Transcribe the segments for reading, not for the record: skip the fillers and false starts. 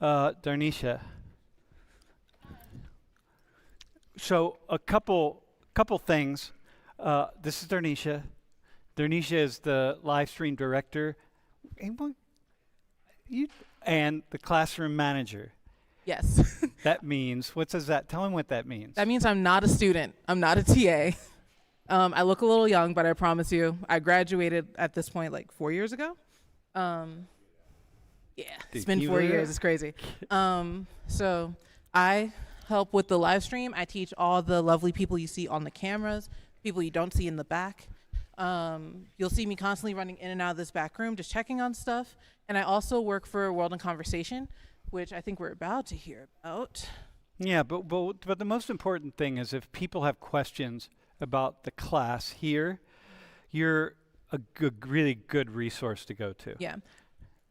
Darniesha. So a couple things. This is Darniesha. Darniesha is the live stream director. Anyone, you and the classroom manager. Yes. That means, what does that? Tell him what that means. That means I'm not a student. I'm not a TA. I look a little young, but I promise you, I graduated at this point like 4 years ago. Yeah, it's been 4 years. It's crazy. So I help with the live stream. I teach all the lovely people you see on the cameras, people you don't see in the back. You'll see me constantly running in and out of this back room, just checking on stuff. And I also work for World in Conversation, which I think we're about to hear about. Yeah, but the most important thing is if people have questions about the class here, you're a really good resource to go to. Yeah.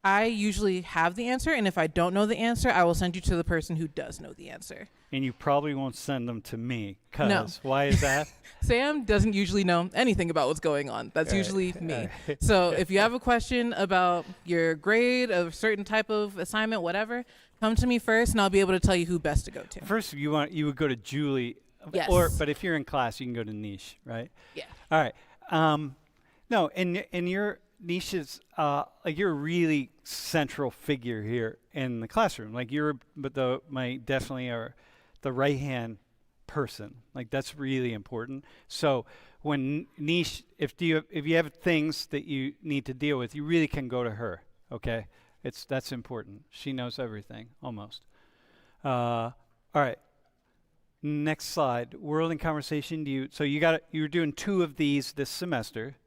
I usually have the answer, and if I don't know the answer, I will send you to the person who does know the answer. And you probably won't send them to me, because No. Why is that? Sam doesn't usually know anything about what's going on. That's usually me. So if you have a question about your grade, a certain type of assignment, whatever, come to me first, and I'll be able to tell you who best to go to. First, you would go to Julie, Yes. But if you're in class, you can go to Niche, right? Yeah. All right. No, and your Niche is like you're a really central figure here in the classroom. Like definitely are the right hand person. Like that's really important. So when Niche, if you have things that you need to deal with, you really can go to her. Okay, that's important. She knows everything almost. All right. Next slide. World in Conversation. You're doing 2 of these this semester.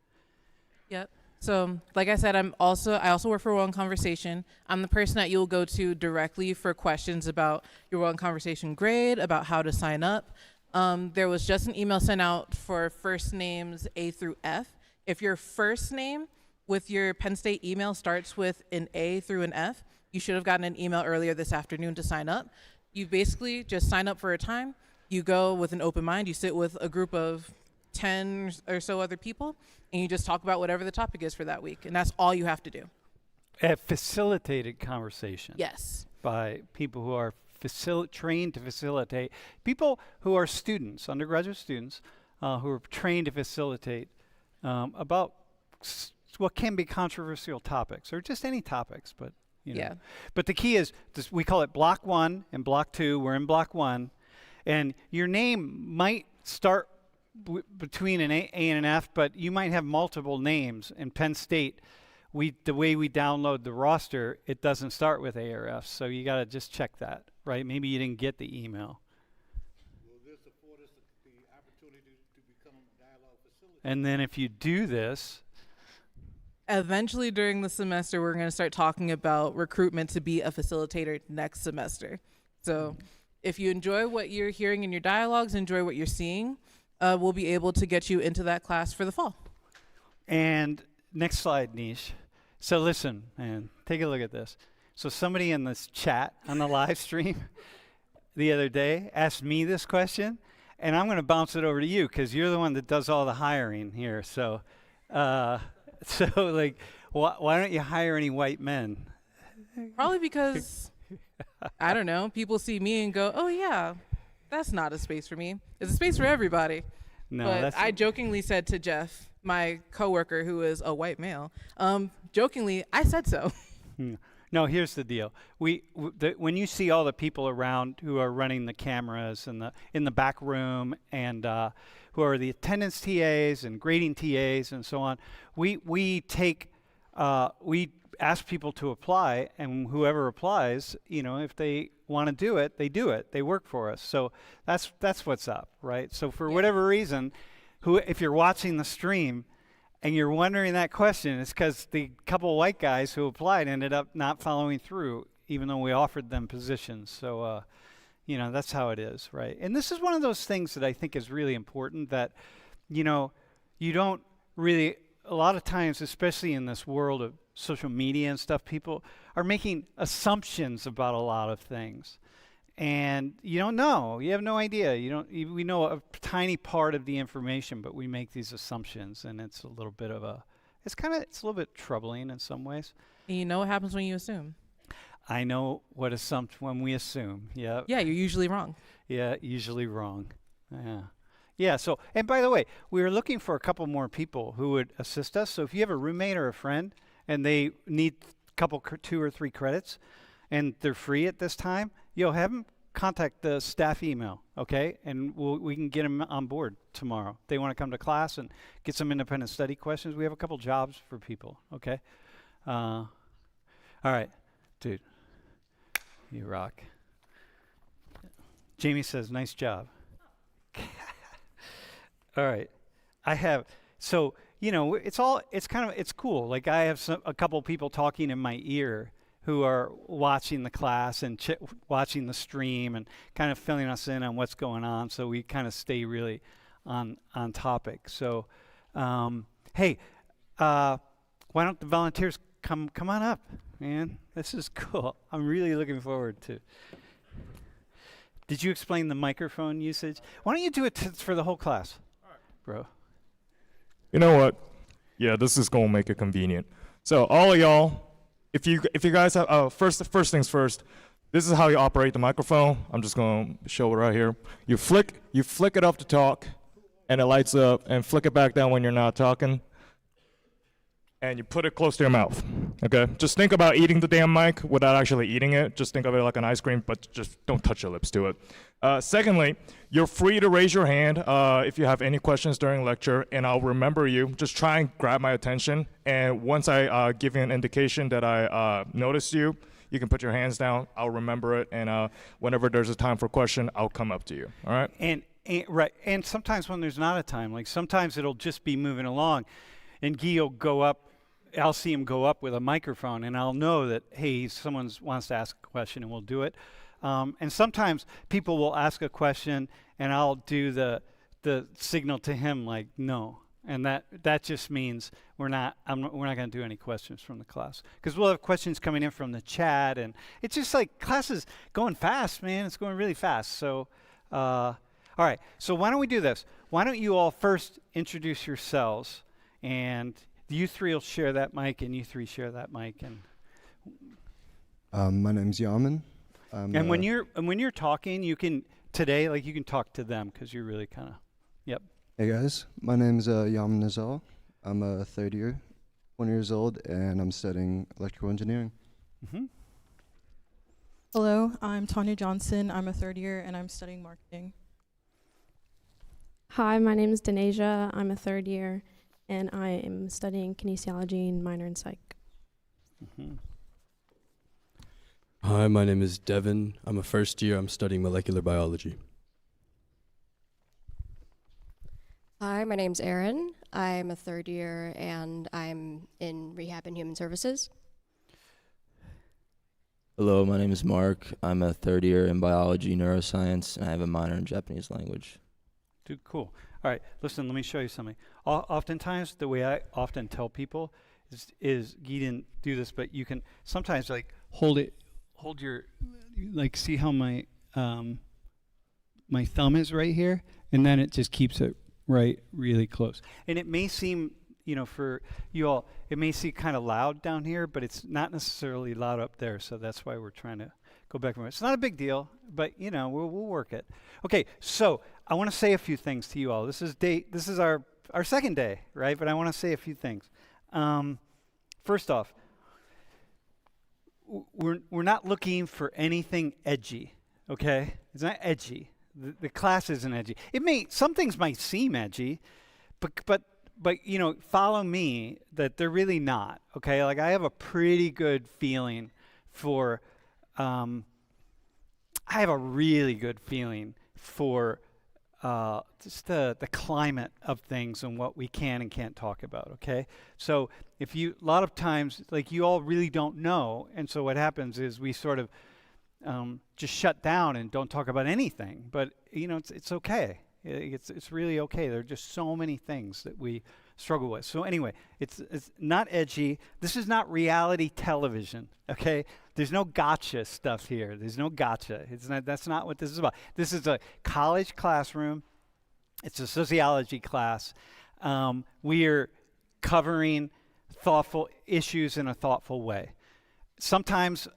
Yep. So, like I said, I also work for World in Conversation. I'm the person that you'll go to directly for questions about your World in Conversation grade, about how to sign up. There was just an email sent out for first names A through F. If your first name with your Penn State email starts with an A through an F, you should have gotten an email earlier this afternoon to sign up. You basically just sign up for a time. You go with an open mind. You sit with a group of 10 or so other people, and you just talk about whatever the topic is for that week, and that's all you have to do. A facilitated conversation. Yes. By people who are trained to facilitate, people who are students, undergraduate students, who are trained to facilitate about what can be controversial topics, or just any topics, but you know. Yeah. But the key is, we call it block 1 and block 2. We're in block 1, and your name might start between an A and an F, but you might have multiple names. In Penn State, the way we download the roster, it doesn't start with A or F, so you got to just check that, right? Maybe you didn't get the email. Will this afford us the opportunity to become dialogue facilitators? And then if you do this, Eventually during the semester, we're going to start talking about recruitment to be a facilitator next semester. So if you enjoy what you're hearing in your dialogues, enjoy what you're seeing, we'll be able to get you into that class for the fall. and next slide, Niche. So listen, man, take a look at this. So somebody in this chat on the live stream the other day asked me this question, and I'm going to bounce it over to you because you're the one that does all the hiring here. So, like, why don't you hire any white men? Probably because, I don't know, people see me and go, oh yeah, that's not a space for me. It's a space for everybody. No, But I jokingly said to Jeff, my coworker who is a white male, jokingly, I said so. No, here's the deal. When you see all the people around who are running the cameras in the back room and who are the attendance TAs and grading TAs and so on, we ask people to apply, and whoever applies, if they want to do it, they do it. They work for us. So that's what's up, right? So for whatever reason, if you're watching the stream and you're wondering that question, it's because the couple of white guys who applied ended up not following through, even though we offered them positions. So, that's how it is, right? And this is one of those things that I think is really important that, you don't really, a lot of times, especially in this world of social media and stuff, people are making assumptions about a lot of things. And you don't know. You have no idea. We know a tiny part of the information, but we make these assumptions, and it's a little bit troubling in some ways. And you know what happens when you assume? I know what when we assume. Yeah. Yeah, you're usually wrong. Yeah, usually wrong. Yeah. Yeah, so, and by the way, we were looking for a couple more people who would assist us. So if you have a roommate or a friend and they need a couple, 2 or 3 credits and they're free at this time, have them contact the staff email, okay? And we can get them on board tomorrow. They want to come to class and get some independent study questions. We have a couple jobs for people, okay? All right, dude, you rock. Jamie says, nice job. All right. It's cool. Like I have a couple people talking in my ear who are watching the class and watching the stream and kind of filling us in on what's going on. So we kind of stay really on topic. So, hey, why don't the volunteers come on up, man? This is cool. I'm really looking forward to. Did you explain the microphone usage? Why don't you do it for the whole class? Bro. You know what? Yeah, this is gonna make it convenient. So all of y'all, if you guys have first things first, this is how you operate the microphone. I'm just gonna show it right here. You flick it up to talk, and it lights up, and flick it back down when you're not talking. And you put it close to your mouth, okay? Just think about eating the damn mic without actually eating it. Just think of it like an ice cream, but just don't touch your lips to it. Secondly, you're free to raise your hand if you have any questions during lecture, and I'll remember you. Just try and grab my attention, and once I give you an indication that I notice you, you can put your hands down. I'll remember it, and whenever there's a time for a question, I'll come up to you, all right? And sometimes when there's not a time, like sometimes it'll just be moving along, and Guy will go up. I'll see him go up with a microphone, and I'll know that, hey, someone wants to ask a question, and we'll do it. And sometimes people will ask a question, and I'll do the signal to him like no, and that just means we're not going to do any questions from the class because we'll have questions coming in from the chat, and it's just like class is going fast, man. It's going really fast. So, all right. So why don't we do this? Why don't you all first introduce yourselves, and you 3 will share that mic, and you 3 share that mic, and. My name's Yaman. And when you're talking, you can talk to them because you're really kind of, yep. Hey guys, my name's Yaman Nazal. I'm a 3rd year, 20 years old, and I'm studying electrical engineering. Mm-hmm. Hello, I'm Tanya Johnson. I'm a 3rd year, and I'm studying marketing. Hi, my name is Darniesha. I'm a 3rd year, and I am studying kinesiology and minor in psych. Mm-hmm. Hi, my name is Devin. I'm a 1st year. I'm studying molecular biology. Hi, my name's Erin. I'm a 3rd year, and I'm in rehab and human services. Hello, my name is Mark. I'm a 3rd year in biology, neuroscience, and I have a minor in Japanese language. Dude, cool. All right, listen, let me show you something. Oftentimes, the way I often tell people is you didn't do this, but you can sometimes like hold your, like see how my my thumb is right here, and then it just keeps it right really close. And it may seem, for you all, it may seem kind of loud down here, but it's not necessarily loud up there, so that's why we're trying to go back from it. It's not a big deal, but we'll work it. Okay, so I want to say a few things to you all. This is our 2nd day, right? But I want to say a few things. First off, we're not looking for anything edgy, okay? It's not edgy. The class isn't edgy. Some things might seem edgy, but follow me that they're really not, okay? Like I have a pretty good feeling for I have a really good feeling for just the climate of things and what we can and can't talk about, okay? So a lot of times, like you all really don't know, and so what happens is we sort of just shut down and don't talk about anything, but it's okay. It's really okay. There are just so many things that we struggle with. So anyway, it's not edgy. This is not reality television, okay? There's no gotcha stuff here. There's no gotcha. That's not what this is about. This is a college classroom. It's a sociology class. We are covering thoughtful issues in a thoughtful way. Sometimes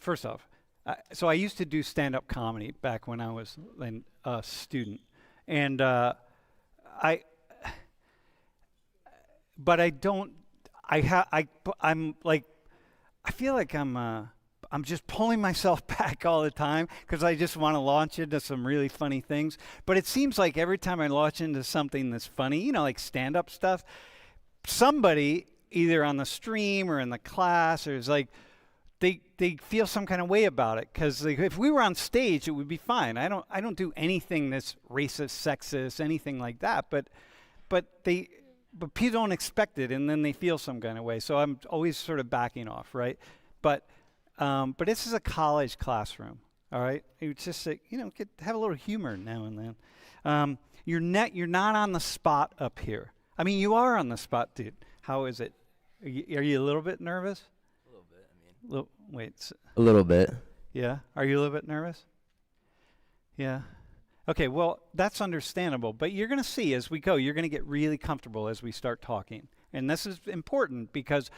first off, so I used to do stand-up comedy back when I was a student, and but I don't. I'm like, I feel like I'm just pulling myself back all the time because I just want to launch into some really funny things. But it seems like every time I launch into something that's funny, like stand-up stuff, somebody either on the stream or in the class or is like, they feel some kind of way about it because if we were on stage, it would be fine. I don't do anything that's racist, sexist, anything like that. But people don't expect it, and then they feel some kind of way. So I'm always sort of backing off, right? But this is a college classroom, all right? It's just have a little humor now and then. You're not on the spot up here. I mean, you are on the spot, dude. How is it? Are you a little bit nervous? A little bit. I mean. Wait. A little bit. Yeah. Are you a little bit nervous? Yeah. Okay, well, that's understandable, but you're going to see as we go, you're going to get really comfortable as we start talking. And this is important because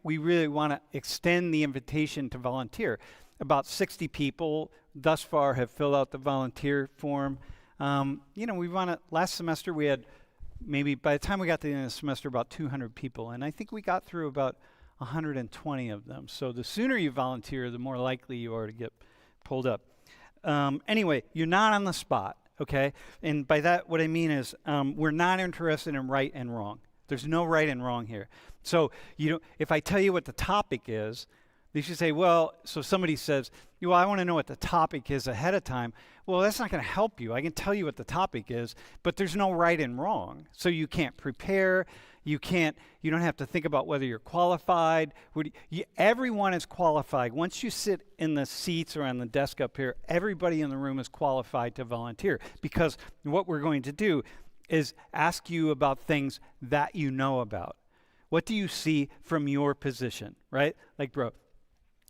we really want to extend the invitation to volunteer. About 60 people thus far have filled out the volunteer form. We want to, last semester we had maybe, by the time we got to the end of the semester, about 200 people. And I think we got through about 120 of them. So the sooner you volunteer, the more likely you are to get pulled up. Anyway, you're not on the spot, okay? And by that, what I mean is we're not interested in right and wrong. There's no right and wrong here. So, if I tell you what the topic is, you should say, well, so somebody says, well, I want to know what the topic is ahead of time. Well, that's not going to help you. I can tell you what the topic is, but there's no right and wrong. So you can't prepare. You don't have to think about whether you're qualified. Everyone is qualified. Once you sit in the seats or on the desk up here, everybody in the room is qualified to volunteer because what we're going to do is ask you about things that you know about. What do you see from your position, right? Like, bro,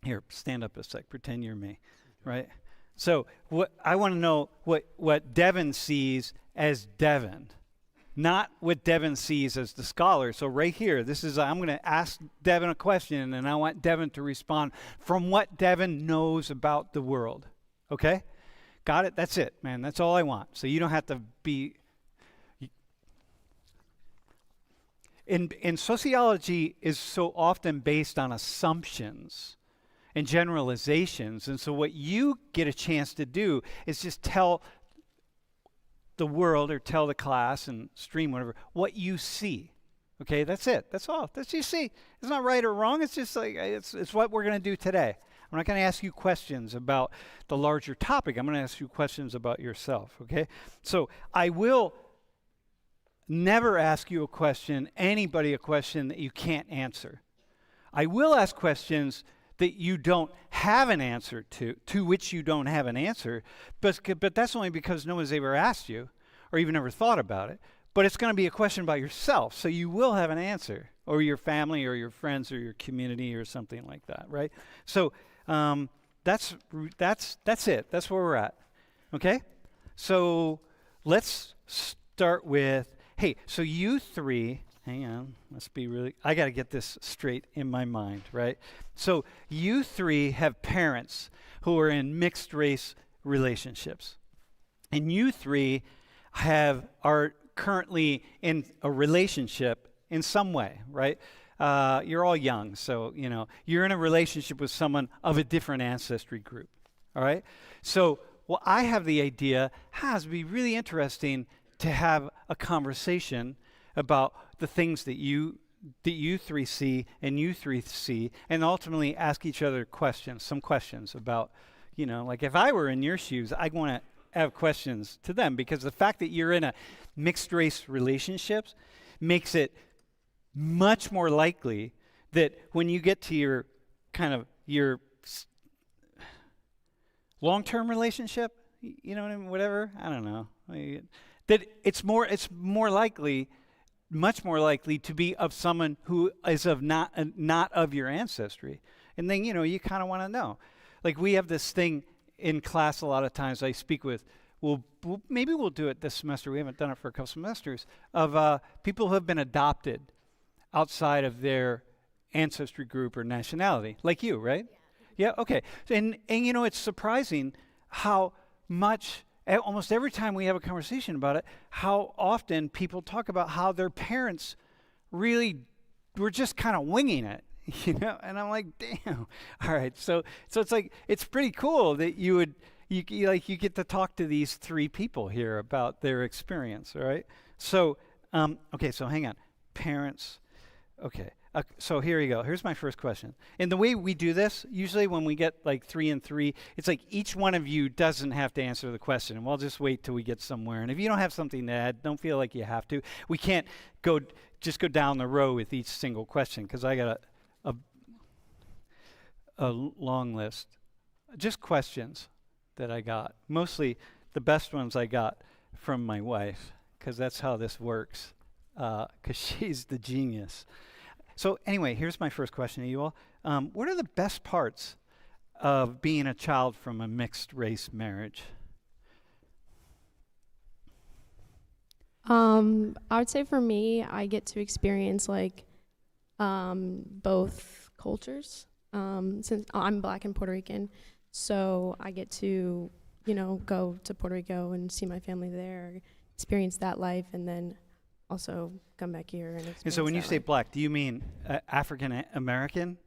here, stand up a sec, pretend you're me, right? So I want to know what Devin sees as Devin. Not what Devin sees as the scholar. So right here, I'm going to ask Devin a question, and I want Devin to respond from what Devin knows about the world. Okay? Got it? That's it, man. That's all I want. So you don't have to be... And sociology is so often based on assumptions and generalizations. And so what you get a chance to do is just tell the world or tell the class and stream whatever what you see. Okay, that's it. That's all. That's what you see. It's not right or wrong. It's just like it's what we're going to do today. I'm not going to ask you questions about the larger topic. I'm going to ask you questions about yourself. Okay, so I will never ask you anybody a question that you can't answer. I will ask questions that you don't have an answer to which you don't have an answer, but that's only because no one's ever asked you or even ever thought about it. But it's going to be a question about yourself, so you will have an answer, or your family or your friends or your community or something like that, right? So that's it. That's where we're at, okay? So let's start with, hey, so you three, hang on, I got to get this straight in my mind, right? So you three have parents who are in mixed race relationships. And you three are currently in a relationship in some way, right? You're all young, so, you're in a relationship with someone of a different ancestry group, all right? So, well, I have the idea, it would be really interesting to have a conversation about the things that you three see and you three see, and ultimately ask each other some questions about, like if I were in your shoes, I'd want to have questions to them, because the fact that you're in a mixed race relationships makes it much more likely that when you get to your long-term relationship, whatever, I don't know, that it's much more likely to be of someone who is of not of your ancestry. And then, you kind of want to know. Like we have this thing in class a lot of times I speak with, maybe we'll do it this semester, we haven't done it for a couple semesters, of people who have been adopted outside of their ancestry group or nationality, like you, right? Yeah, okay. And you know, it's surprising how much, almost every time we have a conversation about it, how often people talk about how their parents really were just kind of winging it, you know? And I'm like, damn. All right. So it's like, it's pretty cool that you get to talk to these three people here about their experience, all right? So, okay, so hang on. Parents, okay. So here you go. Here's my first question. And the way we do this, usually when we get like 3 and 3, it's like each one of you doesn't have to answer the question. And we'll just wait till we get somewhere. And if you don't have something to add, don't feel like you have to. We can't just go down the row with each single question because I got a long list. Just questions that I got. Mostly the best ones I got from my wife because that's how this works because she's the genius. So anyway, here's my first question to you all. What are the best parts of being a child from a mixed race marriage? I would say for me, I get to experience like both cultures. Since I'm Black and Puerto Rican, so I get to, go to Puerto Rico and see my family there, experience that life, and then also come back here and experience. And so when you that say life. Black, do you mean African American?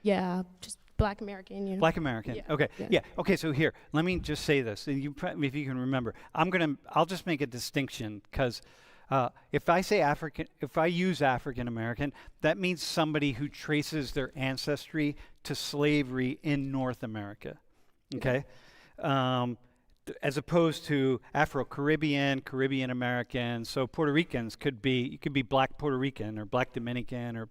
Yeah, just Black American. Black American. Yeah. Okay. Yeah. Yeah. Okay. So here, let me just say this, and if you can remember, I'll just make a distinction because if I use African American, that means somebody who traces their ancestry to slavery in North America. Okay. As opposed to Afro-Caribbean, Caribbean American. So Puerto Ricans you could be Black Puerto Rican or Black Dominican or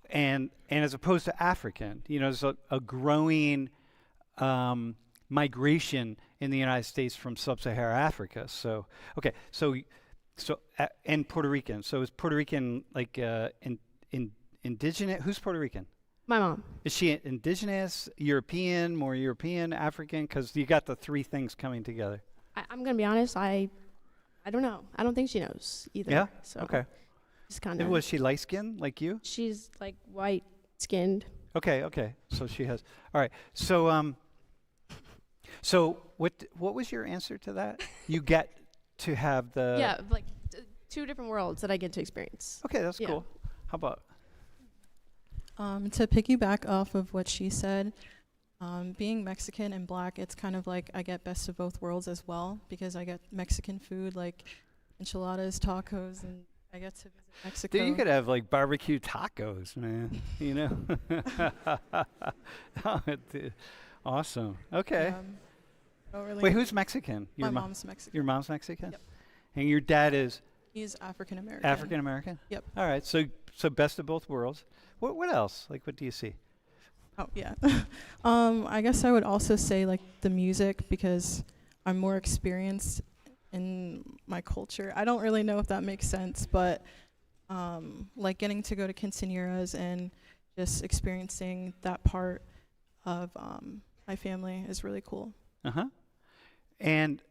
and as opposed to African, there's a growing migration in the United States from sub-Saharan Africa. So okay, and Puerto Rican. So is Puerto Rican like indigenous? Who's Puerto Rican? My mom. Is she indigenous, European, more European, African? Because you got the three things coming together. I'm gonna be honest. I don't know. I don't think she knows either. Yeah. So Okay. Just kind And of. was she light skinned like you? She's like white skinned. Okay. Okay. So she has. All right. So So what was your answer to that? You get to have the. Yeah, like two different worlds that I get to experience. Okay, that's Yeah. cool. How about? To piggyback off of what she said, being Mexican and Black, it's kind of like I get best of both worlds as well because I get Mexican food like enchiladas, tacos, and I get to visit Mexico. Dude, you could have like barbecue tacos, man. Oh, dude. Awesome. Okay. Don't really Wait, who's Mexican? My mom's Mexican. Your mom's Mexican? Yep. And your dad is He's African American. African American? Yep. All right. So best of both worlds. What else? Like, what do you see? Oh yeah. I guess I would also say like the music because I'm more experienced in my culture. I don't really know if that makes sense, but like getting to go to quinceañeras and just experiencing that part of my family is really cool. Uh-huh. And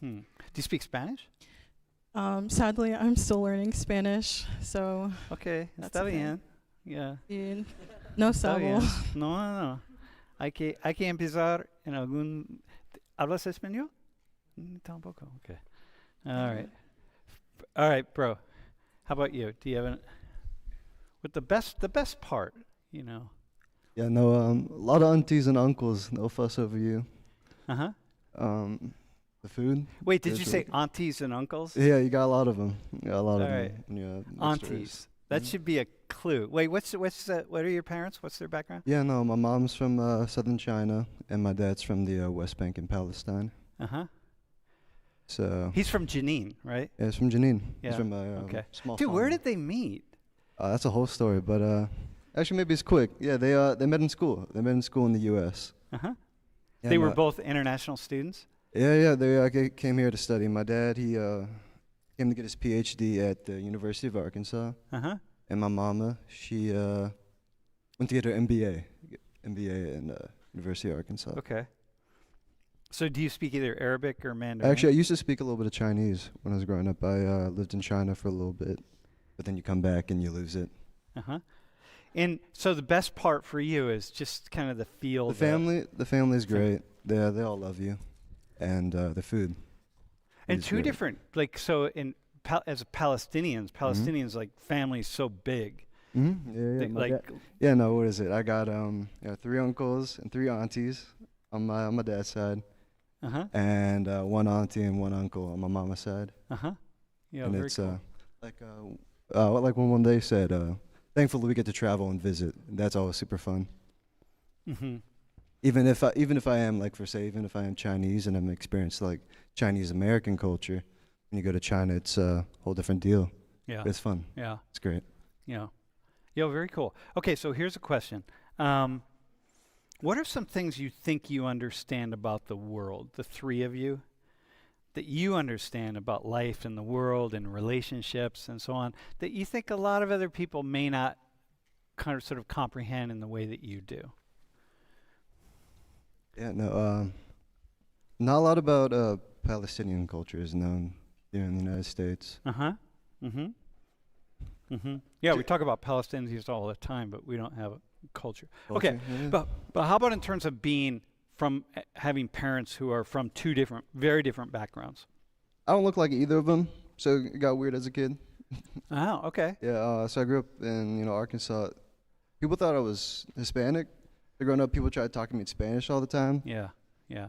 do you speak Spanish? Sadly, I'm still learning Spanish, so Okay, That's está okay. bien. Yeah. no Está sabo. bien. No. Hay que empezar en algún. ¿Hablas español? Tampoco. Okay. All right, bro. How about you? Do you have with the best part? Yeah, no, a lot of aunties and uncles, no fuss over you. Uh huh. The food. Wait, did is you really say aunties and uncles? Yeah, you got a lot of them. You got a lot of All them. right. When you have mixed Aunties. race. That Mhm. should be a clue. Wait, what are your parents? What's their background? Yeah, no, my mom's from southern China, and my dad's from the West Bank in Palestine. Uh huh. So He's from Jenin, right? yeah, it's from Jenin. Yeah, He's from a okay. small Dude, farm. where did they meet? That's a whole story, but actually maybe it's quick. Yeah, they met in school. They met in school in the U.S. Uh huh. Yeah, They were my- both international students. Yeah, they came here to study. My dad, he came to get his PhD at the University of Arkansas, Uh huh. and my mama, she went to get her MBA in University of Arkansas. Okay. So do you speak either Arabic or Mandarin? Actually, I used to speak a little bit of Chinese when I was growing up. I lived in China for a little bit, but then you come back and you lose it. Uh huh. And so the best part for you is just kind of the feel. The family's great. They all love you, and the food. And is two great. different, like, so as Palestinians, like, family's so big. Mm-hmm. They, My like, dad- yeah, no, what is it? I got 3 uncles and 3 aunties on my dad's side, uh-huh, and 1 auntie and 1 uncle on my mama's side. uh-huh. Yeah, and very it's cool. like when one day said, thankfully we get to travel and visit. That's always super fun. Mm-hmm. Even if I am, like, even if I am Chinese and I'm experienced like Chinese American culture, when you go to China, it's a whole different deal. Yeah, But it's fun. yeah, It's great. yeah. Yeah, very cool. Okay, so here's a question. What are some things you think you understand about the world, the 3 of you, that you understand about life and the world and relationships and so on, that you think a lot of other people may not kind of sort of comprehend in the way that you do? Yeah, no, not a lot about Palestinian culture is known here in the United States. Uh-huh. Mm-hmm. Mm-hmm. Yeah, we talk about Palestinians all the time, but we don't have a culture. Okay, yeah. but how about in terms of being from having parents who are from 2 very different backgrounds? I don't look like either of them, so it got weird as a kid. Oh, okay. Yeah, so I grew up in Arkansas. People thought I was Hispanic. Growing up, people tried to talk to me in Spanish all the time. Yeah, yeah.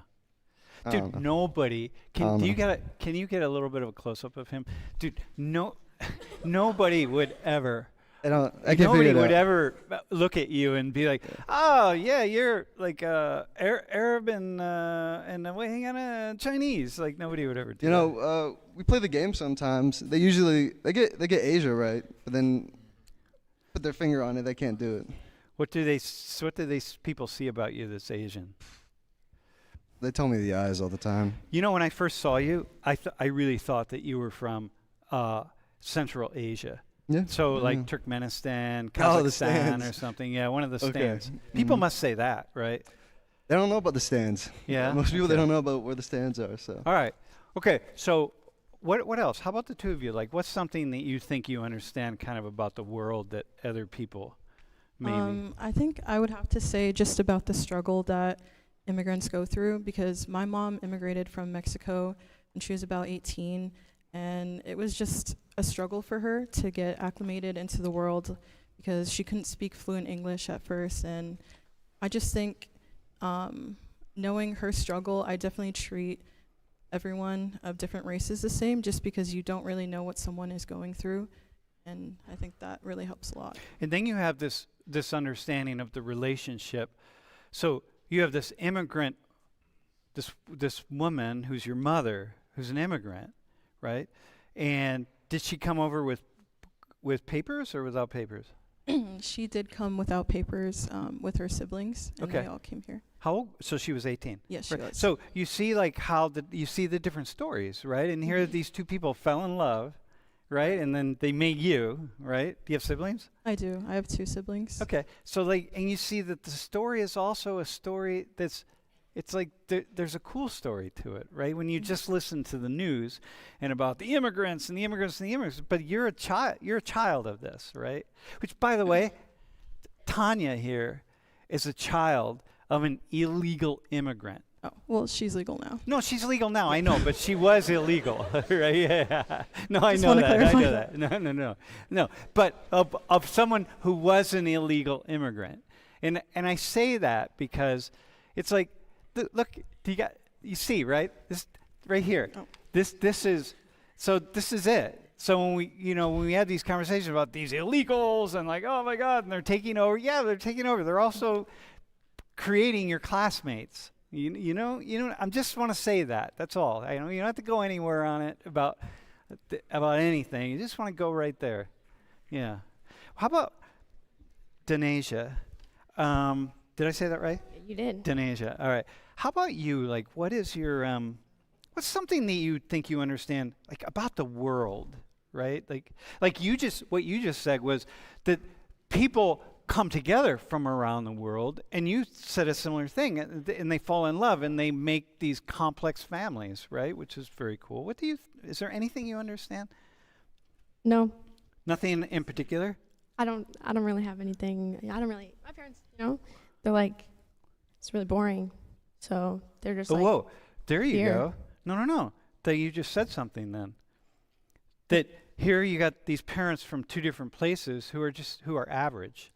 I Dude, don't know. nobody can you get a little bit of a close up of him? Dude, nobody would ever I can't nobody figure it would out. ever look at you and be like, "Oh, yeah, you're like Arab and hang on, Chinese." Like, nobody would ever do that. We play the game sometimes. They get Asia right, but then put their finger on it, they can't do it. What do people see about you that's Asian? They tell me the eyes all the time. You know, when I first saw you, I really thought that you were from Central Asia. Yeah. So like yeah. Turkmenistan, Oh, the Kazakhstan, stands. or something. Yeah, one of the Okay. stands. People Mhm. must say that, right? They don't know about the stands. Yeah. Most people, they Okay. don't know about where the stands are, so. All right. Okay. So what else? How about the 2 of you? Like, what's something that you think you understand kind of about the world that other people maybe? I think I would have to say just about the struggle that immigrants go through, because my mom immigrated from Mexico when she was about 18, and it was just a struggle for her to get acclimated into the world because she couldn't speak fluent English at first. And I just think knowing her struggle, I definitely treat everyone of different races the same, just because you don't really know what someone is going through. And I think that really helps a lot. And then you have this understanding of the relationship. So you have this immigrant, this woman who's your mother, who's an immigrant, right? And did she come over with papers or without papers? She did come without papers with her siblings, and Okay. they all came here. How old? So she was 18. Yes, she Right. was. So you see, like, you see the different stories, right? And here these 2 people fell in love, right? And then they made you, right? Do you have siblings? I do. I have 2 siblings. Okay. So, like, and you see that the story is also a story it's like there's a cool story to it, right? When you just listen to the news and about the immigrants and the immigrants and the immigrants, but you're a child of this, right? Which, by the way, Tanya here is a child of an illegal immigrant. Oh, well, she's legal now. No, she's legal now, I know, but she was illegal, right? Yeah. No, I Just know wanna that. I clarify know that. No. But of someone who was an illegal immigrant. And I say that because it's like, look, you see, right? This right here. Oh. This is it. So when we had these conversations about these illegals and like, oh my God, and they're taking over. Yeah, they're taking over. They're also creating your classmates. You know. I just want to say that. That's all. You don't have to go anywhere on it about anything. You just want to go right there. Yeah. How about Darniesha? Did I say that right? You did. Darniesha. All right. How about you? Like, what is your what's something that you think you understand, like, about the world, right? Like what you just said was that people come together from around the world, and you said a similar thing, and they fall in love and they make these complex families, right? Which is very cool. Is there anything you understand? No. Nothing in particular? I don't really have anything. My parents, they're like, it's really boring. So they're just Oh, like, whoa, there you here. go. No. That you just said something then. That here you got these parents from two different places who are average.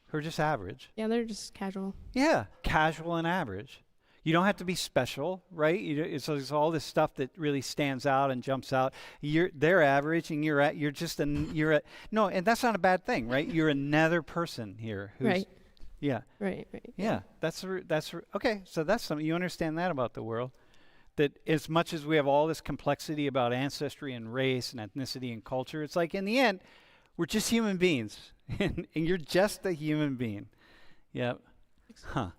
Who are just average. Yeah, they're just casual. Yeah, casual and average. You don't have to be special, right? It's all this stuff that really stands out and jumps out. They're average, and you're no, and that's not a bad thing, right? You're another person here who's Right. yeah. Right. Yeah, okay. So that's something you understand that about the world. That as much as we have all this complexity about ancestry and race and ethnicity and culture, it's like in the end, we're just human beings, and you're just a human being. Yep. Huh.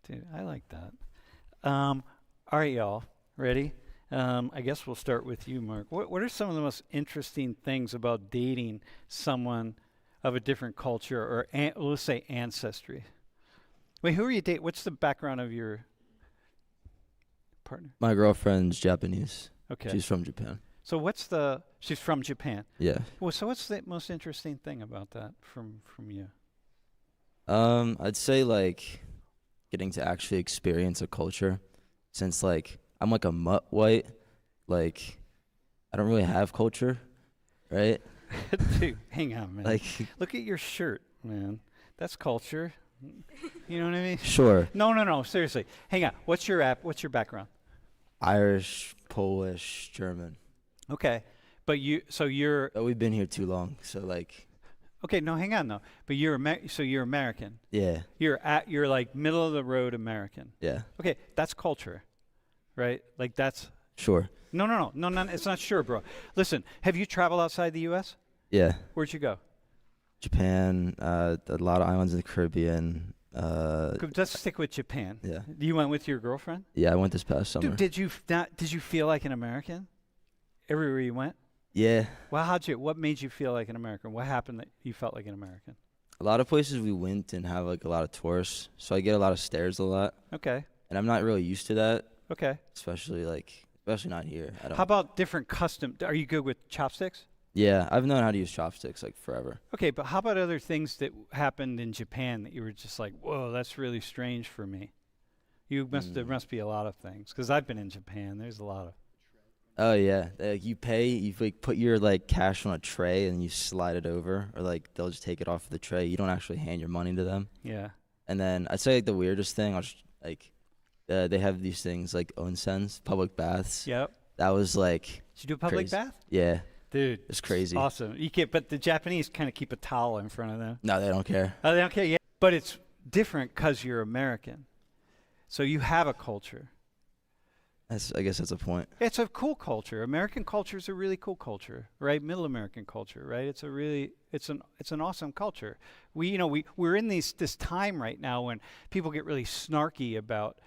Dude, I like that. All right, y'all. Ready? I guess we'll start with you, Mark. What are some of the most interesting things about dating someone of a different culture or let's say ancestry? Wait, who are you dating? What's the background of your partner? My girlfriend's Japanese. Okay. She's from Japan. So she's from Japan. Yeah. Well, so what's the most interesting thing about that from you? I'd say like getting to actually experience a culture, since like I'm like a mutt white, like I don't really have culture, right? Dude, hang on, man. Like, look at your shirt, man. That's culture. You know what I mean? sure, No. Seriously, hang on. What's your background? Irish, Polish, German. Okay, but you're But we've been here too long, so like, okay. No, hang on though. But you're American. yeah, You're like middle of the road American. yeah, Okay, that's culture, right? Like that's sure, no. It's not sure, bro. Listen, have you traveled outside the U.S.? yeah. Where'd you go? Japan, a lot of islands in the Caribbean. Let's stick with Japan. Yeah, You went with your girlfriend? yeah. I went this past summer. Dude, did you feel like an American everywhere you went? Yeah, Well, what made you feel like an American? What happened that you felt like an American? a lot of places we went didn't have like a lot of tourists, so I get a lot of stares a lot, Okay. and I'm not really used to that, Okay. especially not here. I don't. How about different custom? Are you good with chopsticks? Yeah, I've known how to use chopsticks like forever. Okay, but how about other things that happened in Japan that you were just like, whoa, that's really strange for me? There must be a lot of things, because I've been in Japan. There's a lot of. Oh yeah, like you like put your like cash on a tray and you slide it over, or like they'll just take it off the tray. You don't actually hand your money to them. Yeah. And then I'd say like the weirdest thing, they have these things like onsens, public baths. Yep. That was like Did you do a public crazy. bath? Yeah, Dude. it's crazy. Awesome. But the Japanese kind of keep a towel in front of them. No, they don't care. Oh, they don't care. Yeah. But it's different because you're American. So you have a culture. I guess that's a point. It's a cool culture. American culture is a really cool culture, right? Middle American culture, right? It's an awesome culture. We're in this time right now when people get really snarky about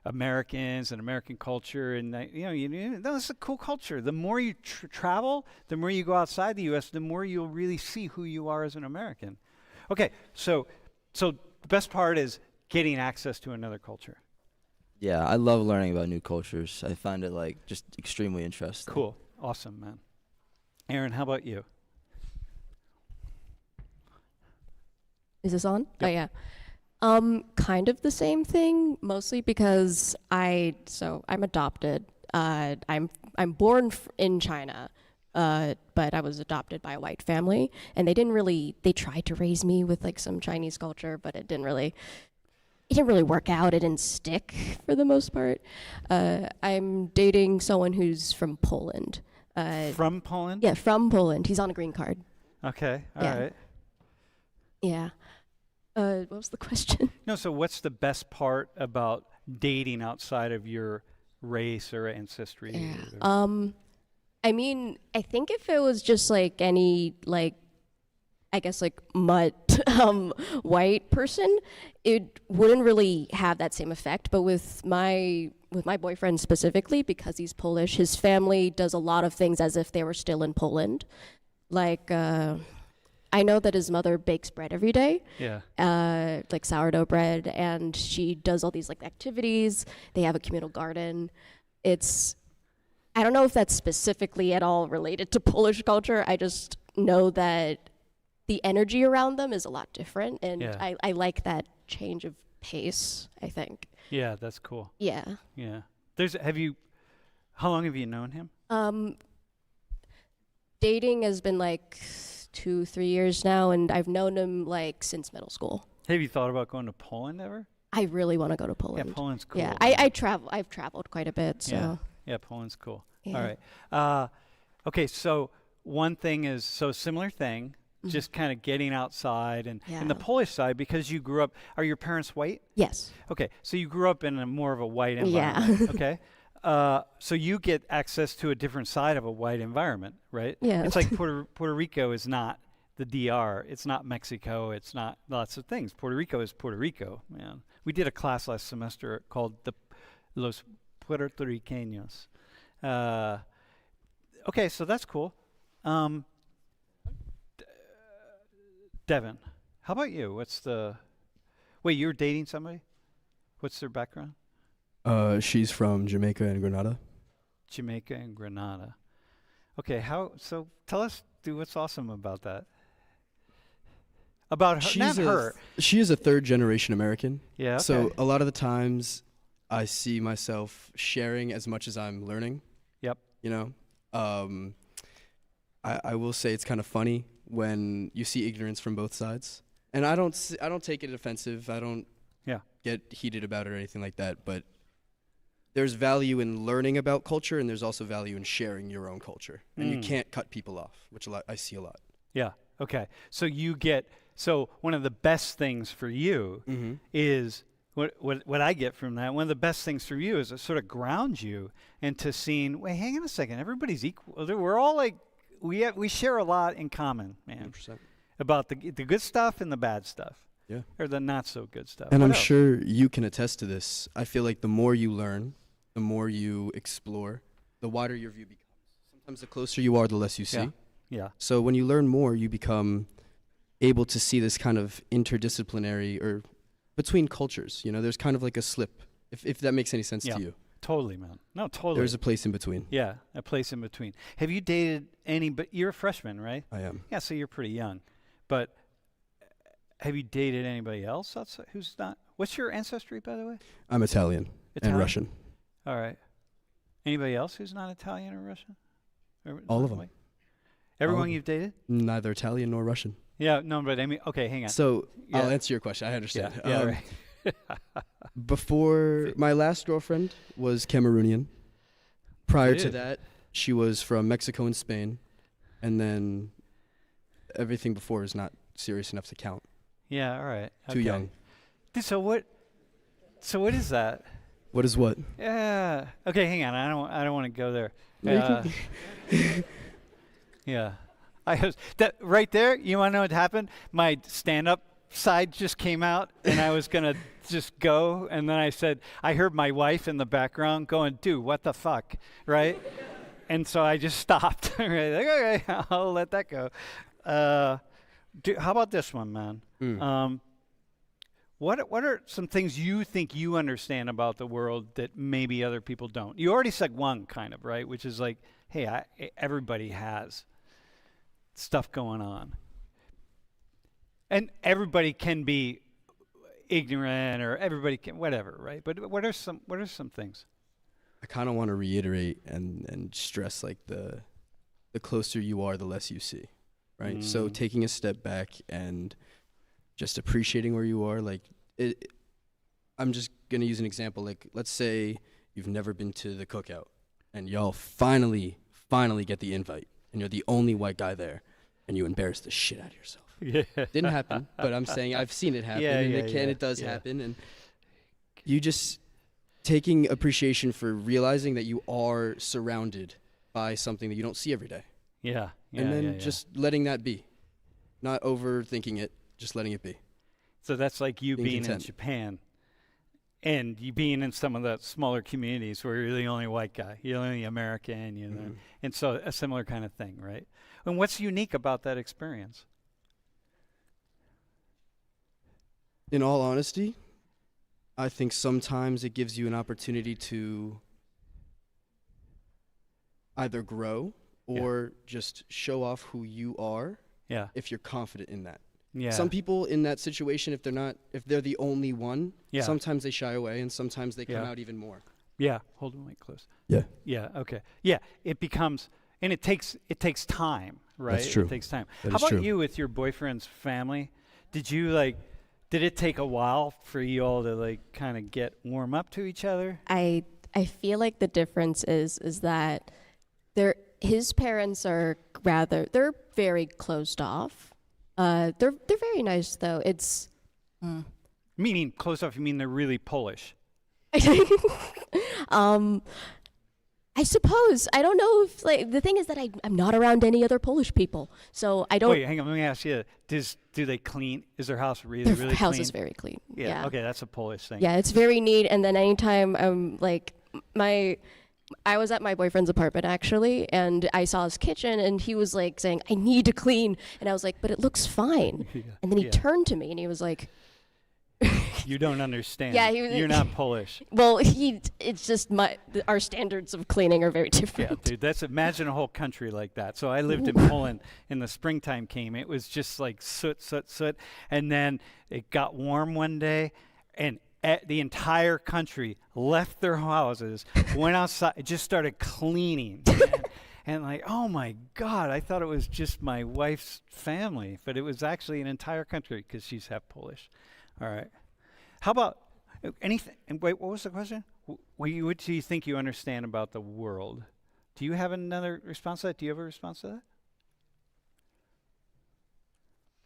Americans and American culture, and it's a cool culture. The more you travel, the more you go outside the U.S., the more you'll really see who you are as an American. Okay, so the best part is getting access to another culture. Yeah, I love learning about new cultures. I find it like just extremely interesting. Cool. Awesome, man. Aaron, how about you? Is this on? Yep. Oh yeah. Kind of the same thing, mostly because I'm adopted. I'm born in China, but I was adopted by a white family, and they tried to raise me with like some Chinese culture, but it didn't really work out. It didn't stick for the most part. I'm dating someone who's from Poland. From Poland? Yeah, from Poland. He's on a green card. Okay. All Yeah. right. Yeah. What was the question? No, so what's the best part about dating outside of your race or ancestry? Yeah. I mean, I think if it was just like any I guess like mutt white person, it wouldn't really have that same effect. But with my boyfriend specifically, because he's Polish, his family does a lot of things as if they were still in Poland. Like I know that his mother bakes bread every day. Yeah. Like sourdough bread, and she does all these like activities. They have a communal garden. It's I don't know if that's specifically at all related to Polish culture. I just know that the energy around them is a lot different, and Yeah. I like that change of pace, I think. Yeah, that's cool. Yeah. Yeah. How long have you known him? Dating has been like 2-3 years now, and I've known him like since middle school. Have you thought about going to Poland ever? I really want to go to Poland. Yeah, Poland's cool. Yeah, man. I've traveled quite a bit, so. Yeah. Yeah, Poland's cool. Yeah. All right. Okay, so one thing is, similar thing, just kind of getting outside and the Yeah. Polish side, because you grew up, are your parents white? Yes. Okay, so you grew up in a more of a white Yeah. environment. Okay. So you get access to a different side of a white environment, right? Yeah. It's like Puerto Rico is not the DR. It's not Mexico. It's not lots of things. Puerto Rico is Puerto Rico, man. We did a class last semester called Los Puertorriqueños. Okay, so that's cool. Devin, how about you? Wait, you were dating somebody? What's their background? She's from Jamaica and Grenada. Jamaica and Grenada. Okay, tell us, what's awesome about that? About her, not her. She is a third generation American. Yeah, So okay. a lot of the times I see myself sharing as much as I'm learning. Yep. You know, I will say it's kind of funny when you see ignorance from both sides. And I don't take it offensive. I don't get heated about it or anything like that. But there's value in learning about culture, and there's also value in sharing your own culture. And you can't cut people off, which I see a lot. Yeah. Okay. So one of the best things for you is what I get from that. One of the best things for you is it sort of grounds you into seeing, wait, hang on a second, everybody's equal. We're all like, we share a lot in common, man. 100%. About the good stuff and the bad stuff. Yeah. Or the not so good stuff. And What I'm else? sure you can attest to this. I feel like the more you learn, the more you explore, the wider your view becomes. Sometimes the closer you are, the less you see. Yeah. So when you learn more, you become able to see this kind of interdisciplinary or between cultures. You know, there's kind of like a slip, if that makes any sense to you. Totally, man. No, totally. There's a place in between. Yeah, a place in between. Have you dated but you're a freshman, right? I am. Yeah, so you're pretty young. But have you dated anybody else outside who's not? What's your ancestry, by the way? I'm Italian and Russian. All right. Anybody else who's not Italian or Russian? All of them. White? Everyone you've dated? Neither Italian nor Russian. Yeah, no, but I mean, okay, hang on. So Yeah. I'll answer your question. I understand. Yeah, all right. Before, my last girlfriend was Cameroonian. Prior to Dude. that, she was from Mexico and Spain. And then everything before is not serious enough to count. Yeah, all right. Too okay. young. Dude, so what is that? What is what? Yeah. Okay, hang on. I don't want to go there. No, you Yeah. That right there, you want to know what happened? My stand-up side just came out, and I was going to just go, and then I heard my wife in the background going, dude, what the fuck, right? And so I just stopped. Right? Like, okay, I'll let that go. How about this one, man? What are some things you think you understand about the world that maybe other people don't? You already said one kind of, right? Which is like, hey, everybody has stuff going on. And everybody can be ignorant, or everybody can whatever, right? But what are some things? I kind of want to reiterate and stress like the closer you are, the less you see, right? So taking a step back and just appreciating where you are, like I'm just going to use an example. Like, let's say you've never been to the cookout and y'all finally get the invite and you're the only white guy there and you embarrass the shit out of yourself. Yeah. Didn't happen, but I'm saying I've seen it happen, and it does happen. And you just taking appreciation for realizing that you are surrounded by something that you don't see every day. Yeah. And then just letting that be, not overthinking it, just letting it be. So that's like you being content. in Japan, and you being in some of the smaller communities where you're the only white guy, you're the only American, you know, and so a similar kind of thing, right? And what's unique about that experience? In all honesty, I think sometimes it gives you an opportunity to either grow or just show off who you are Yeah. if you're confident in that. Yeah. Some people in that situation, if they're the only one, Yeah. sometimes they shy away and sometimes they come Yeah. out even more. Yeah. Hold the mic close. Yeah. Yeah. Okay. Yeah. It becomes, and it takes time, right? That's true. It takes time. That How is about true. you with your boyfriend's family? Did it take a while for you all to kind of get warm up to each other? I feel like the difference is that his parents are they're very closed off. They're very nice though. It's Meaning close off, you mean they're really Polish? I suppose. I don't know if the thing is that I'm not around any other Polish people, so I don't. Wait, hang on. Let me ask you. Do they clean? Is their house really Their really house clean? is very clean. Yeah. Yeah. Okay, that's a Polish thing. Yeah, it's very neat. And then anytime I was at my boyfriend's apartment actually, and I saw his kitchen, and he was like saying, "I need to clean," and I was like, "But it looks fine." Yeah, And then he yeah. turned to me and he was like, You don't understand. Yeah, You're not Polish. "Well, it's just our standards of cleaning are very different." Yeah, dude. Imagine a whole country like that. So I lived in Poland, and the springtime came. It was just like soot, and then it got warm one day, and the entire country left their houses, went outside, just started cleaning. And like, oh my God, I thought it was just my wife's family, but it was actually an entire country because she's half Polish. All right. How about anything? And wait, what was the question? What do you think you understand about the world? Do you have another response to that? Do you have a response to that?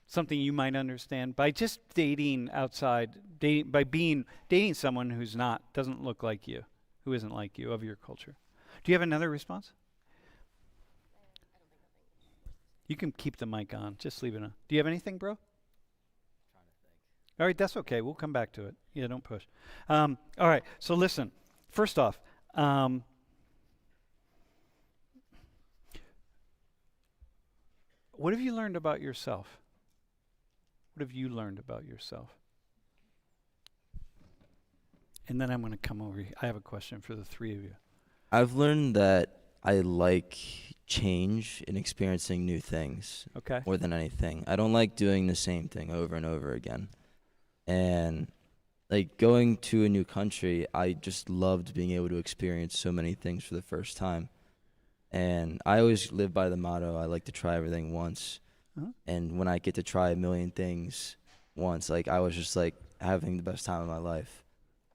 Something you might understand by just dating outside, dating someone who's doesn't look like you, who isn't like you, of your culture. Do you have another response? You can keep the mic on. Just leave it on. Do you have anything, bro? All right, that's okay. We'll come back to it. Yeah, don't push. All right, so listen. First off, what have you learned about yourself? What have you learned about yourself? And then I'm going to come over here. I have a question for the three of you. I've learned that I like change and experiencing new things Okay. more than anything. I don't like doing the same thing over and over again. And like going to a new country, I just loved being able to experience so many things for the first time. And I always live by the motto, I like to try everything once. Uh-huh. And when I get to try a million things once, like I was just like having the best time of my life.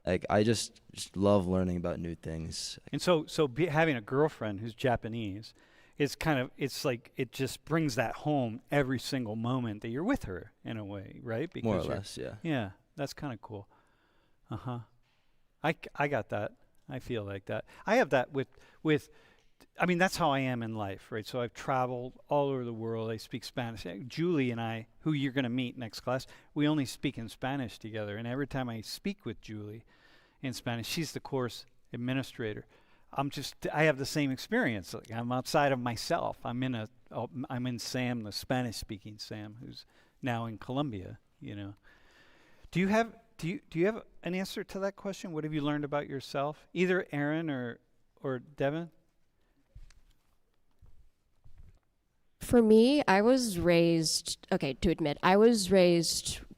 Like I just love learning about new things. And so having a girlfriend who's Japanese is it's like it just brings that home every single moment that you're with her in a way, right? Because More or less, yeah. Yeah, that's kind of cool. Uh-huh. I got that. I feel like that. I have that with I mean, that's how I am in life, right? So I've traveled all over the world. I speak Spanish. Julie and I, who you're going to meet next class, we only speak in Spanish together. And every time I speak with Julie in Spanish, she's the course administrator. I have the same experience. Like I'm outside of myself. I'm in Sam, the Spanish-speaking Sam, who's now in Colombia. You know. Do you have an answer to that question? What have you learned about yourself? Either Aaron or Devin. For me, I was raised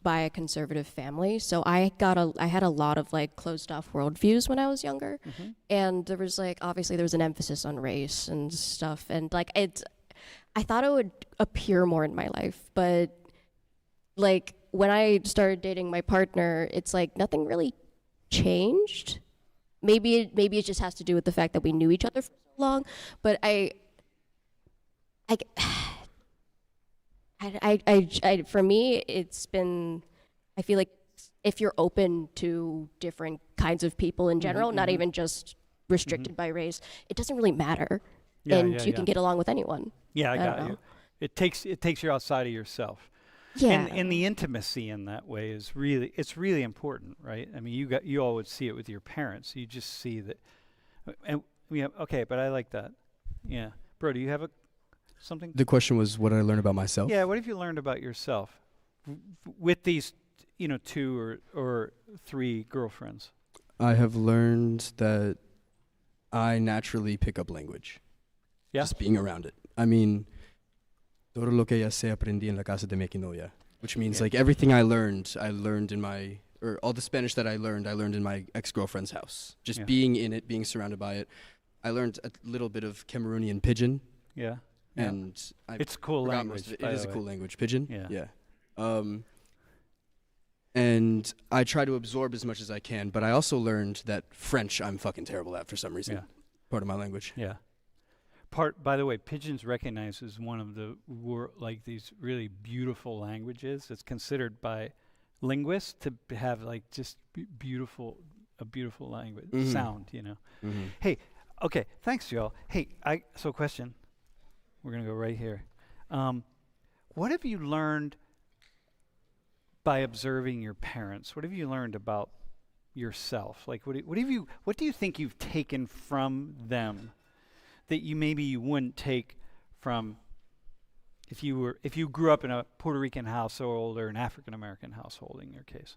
by a conservative family, so I had a lot of like closed off worldviews when I was younger, and there was obviously there was an emphasis on race and stuff, and I thought it would appear more in my life, but when I started dating my partner, it's like nothing really changed. Maybe it just has to do with the fact that we knew each other for so long, but for me, it's been, I feel like if you're open to different kinds of people in general, not even just restricted by race, it doesn't really matter. And you can get along with anyone. Yeah, I got you. It takes you outside of yourself. Yeah. And the intimacy in that way is really important, right? I mean, you all would see it with your parents. You just see that. And yeah, okay, but I like that. Yeah. Bro, do you have something? The question was, what did I learn about myself? Yeah, what have you learned about yourself with these, 2 or 3 girlfriends? I have learned that I naturally pick up language. Yeah. just being around it. I mean, todo lo que ya se aprendí en la casa de mi novia, which means Yeah. like everything I learned in my, or all the Spanish that I learned in my ex-girlfriend's house. Just Yeah. being in it, being surrounded by it. I learned a little bit of Cameroonian pidgin, Yeah. Yeah. and I It's a cool forgot language. most of it. by It is the a way. cool language, pidgin. Yeah. Yeah. And I try to absorb as much as I can, but I also learned that French I'm fucking terrible at for some reason. Yeah. Part of my language. Yeah. By the way, pidgin's recognized as one of the like these really beautiful languages. It's considered by linguists to have like just a beautiful language Mhm. sound. You know. Mm-hmm. Hey, okay. Thanks, Joel. Hey, so question. We're gonna go right here. What have you learned by observing your parents? What have you learned about yourself? Like, what do you think you've taken from them that you wouldn't take from if you grew up in a Puerto Rican household or an African American household in your case?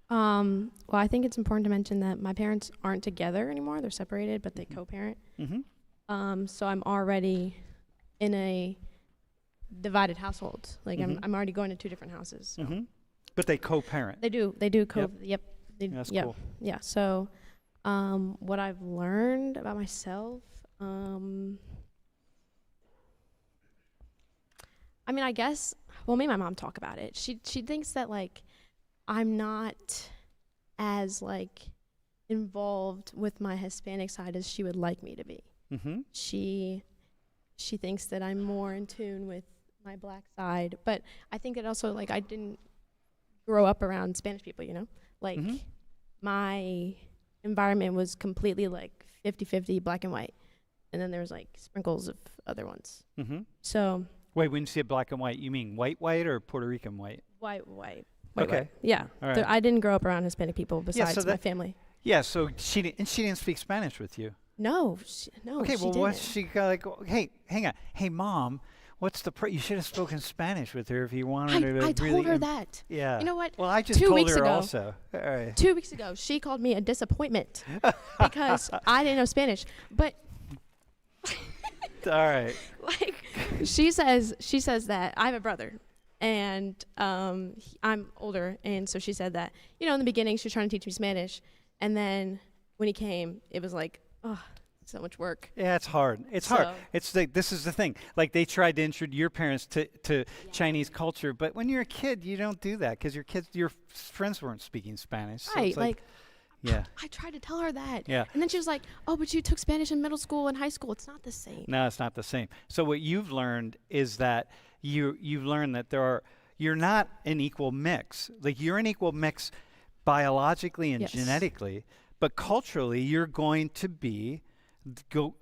Well, I think it's important to mention that my parents aren't together anymore. They're separated, but they Mhm. co-parent. Mm-hmm. So I'm already in a divided household. Like Mhm. I'm already going to two different houses. So. Mm-hmm. But they co-parent. They do Yep. That's yeah. cool. Yeah. So, what I've learned about myself, I mean, I guess, well, me and my mom talk about it. She thinks that like I'm not as like involved with my Hispanic side as she would like me to be. Mm-hmm. She thinks that I'm more in tune with my black side, but I think that also like I didn't grow up around Spanish people, you know? Like Mhm. my environment was completely like 50-50 black and white. And then there was like sprinkles of other ones. Mm-hmm. So Wait, when you say black and white, you mean white or Puerto Rican white? white. Okay. Yeah. All right. I didn't grow up around Hispanic people besides so my that- family. Yeah. So she didn't speak Spanish with you. No, Okay, she well, didn't. what's she got? Like, hey, hang on. Hey, Mom, what's the? You should have spoken Spanish with her if you wanted her to I really. told her that. Yeah. You know what? Well, I just 2 told weeks her ago- also. All right. 2 weeks ago, she called me a disappointment because I didn't know Spanish. But All right. like she says that I have a brother and I'm older, and so she said that, you know, in the beginning she was trying to teach me Spanish, and then when he came it was like, oh, so much work. Yeah, it's hard. It's hard. So- It's like, this is the thing. Like, they tried to introduce your parents to Chinese culture, but when you're a kid, you don't do that because your friends weren't speaking Spanish. So Right, it's like, like yeah. I tried to tell her that. Yeah. And then she was like, oh, but you took Spanish in middle school and high school. It's not the same. No, it's not the same. So what you've learned is that you've learned that you're not an equal mix. Like, you're an equal mix biologically and Yes. genetically, but culturally you're going to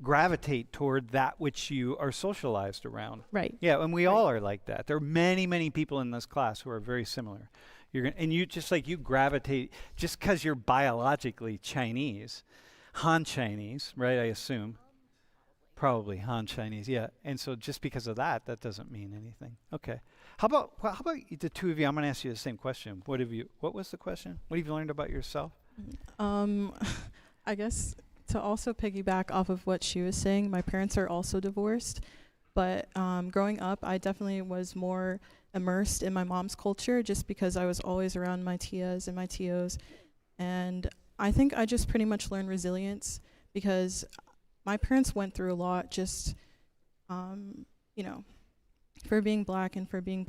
gravitate toward that which you are socialized around. Right. Yeah, and we all are like that. There are many, many people in this class who are very similar. And you just like you gravitate just because you're biologically Chinese, Han Chinese, right? I assume. Probably Han Chinese, yeah. And so just because of that doesn't mean anything. Okay. How about the two of you? I'm going to ask you the same question. What was the question? What have you learned about yourself? I guess to also piggyback off of what she was saying, my parents are also divorced, but growing up, I definitely was more immersed in my mom's culture just because I was always around my tias and my tios. And I think I just pretty much learned resilience because my parents went through a lot just, you know, for being black and for being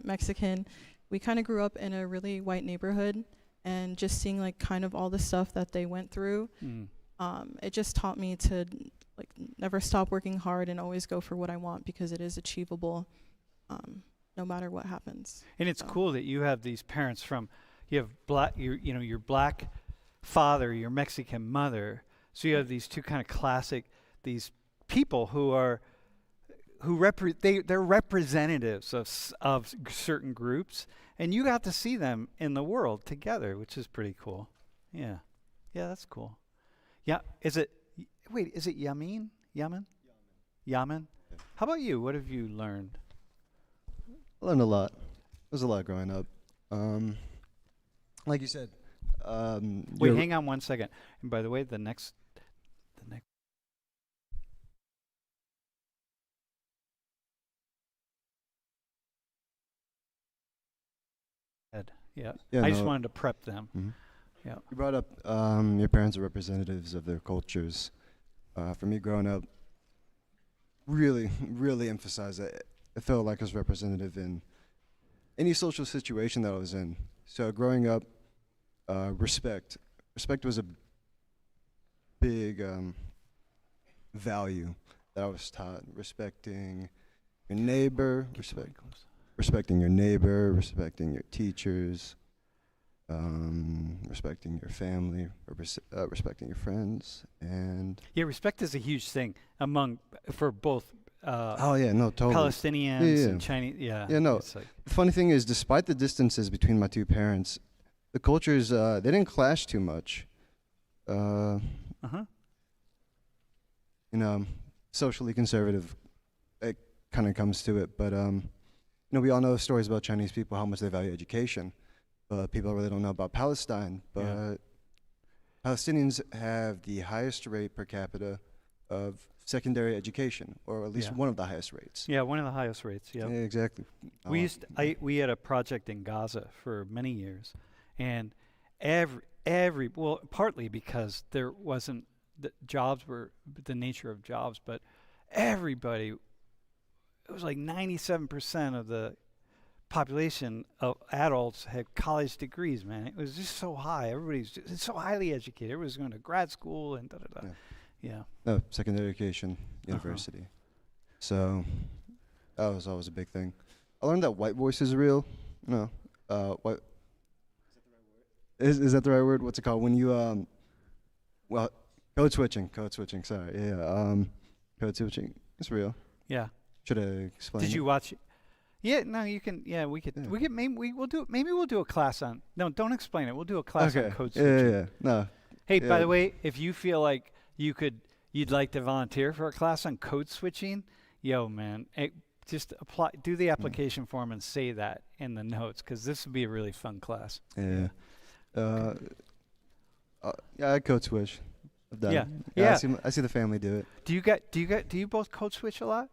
Mexican. We kind of grew up in a really white neighborhood, and just seeing like kind of all the stuff that they went through, it just taught me to like never stop working hard and always go for what I want because it is achievable, no matter what happens. And it's So. cool that you have these parents you have your black father, your Mexican mother. So you have these two kind of classic, these people they're representatives of certain groups, and you got to see them in the world together, which is pretty cool. Yeah, that's cool. Yeah, is it Yamin? Yamin? How about you? What have you learned? I learned a lot. There's a lot growing up. Like you said. Wait, hang on one second. And by the way, the next Yeah. Yeah, I just no. wanted to prep them. Mhm. Yeah. You brought up your parents are representatives of their cultures. For me, growing up, really, really emphasized that it felt like I was representative in any social situation that I was in. So growing up, respect was a big value that I was taught. Respecting your neighbor, respecting your neighbor, respecting your teachers, respecting your family, respecting your friends, and Yeah, respect is a huge thing for both oh yeah, no, totally. Palestinians Yeah. and Chinese. Yeah. Yeah, no. It's like, The funny thing is, despite the distances between my two parents, the cultures they didn't clash too much. uh-huh. You know, socially conservative, it kind of comes to it. But you know, we all know stories about Chinese people, how much they value education. But people really don't know about Palestine. But Yeah. Palestinians have the highest rate per capita of secondary education, or at least Yeah. one of the highest rates. Yeah, one of the highest rates. Yeah, Yeah. exactly. We had a project in Gaza for many years, and partly because there wasn't the jobs were the nature of jobs, but everybody, it was like 97% of the population of adults had college degrees. Man, it was just so high. It's so highly educated. Everybody's going to grad school and da da da. Yeah. Yeah. No, secondary education, university. So that was always a big thing. I learned that white voice is real. No, what is that the right word? What's it called when you well, code switching. Sorry, yeah, code switching. It's real. Yeah. Should I explain? Did it? you watch? Yeah, no, you can. Yeah, we could. Yeah. We could. Maybe we'll do. Maybe we'll do a class on. No, don't explain it. We'll do a class on Okay. code Yeah, switching. yeah. No. Hey, by Yeah. the way, if you feel like you'd like to volunteer for a class on code switching, yo, man, just apply. Do the application form and say that in the notes, because this would be a really fun class. Yeah. Yeah, I code switch. I've done Yeah. it. Yeah. I see the family do it. Do you both code switch a lot?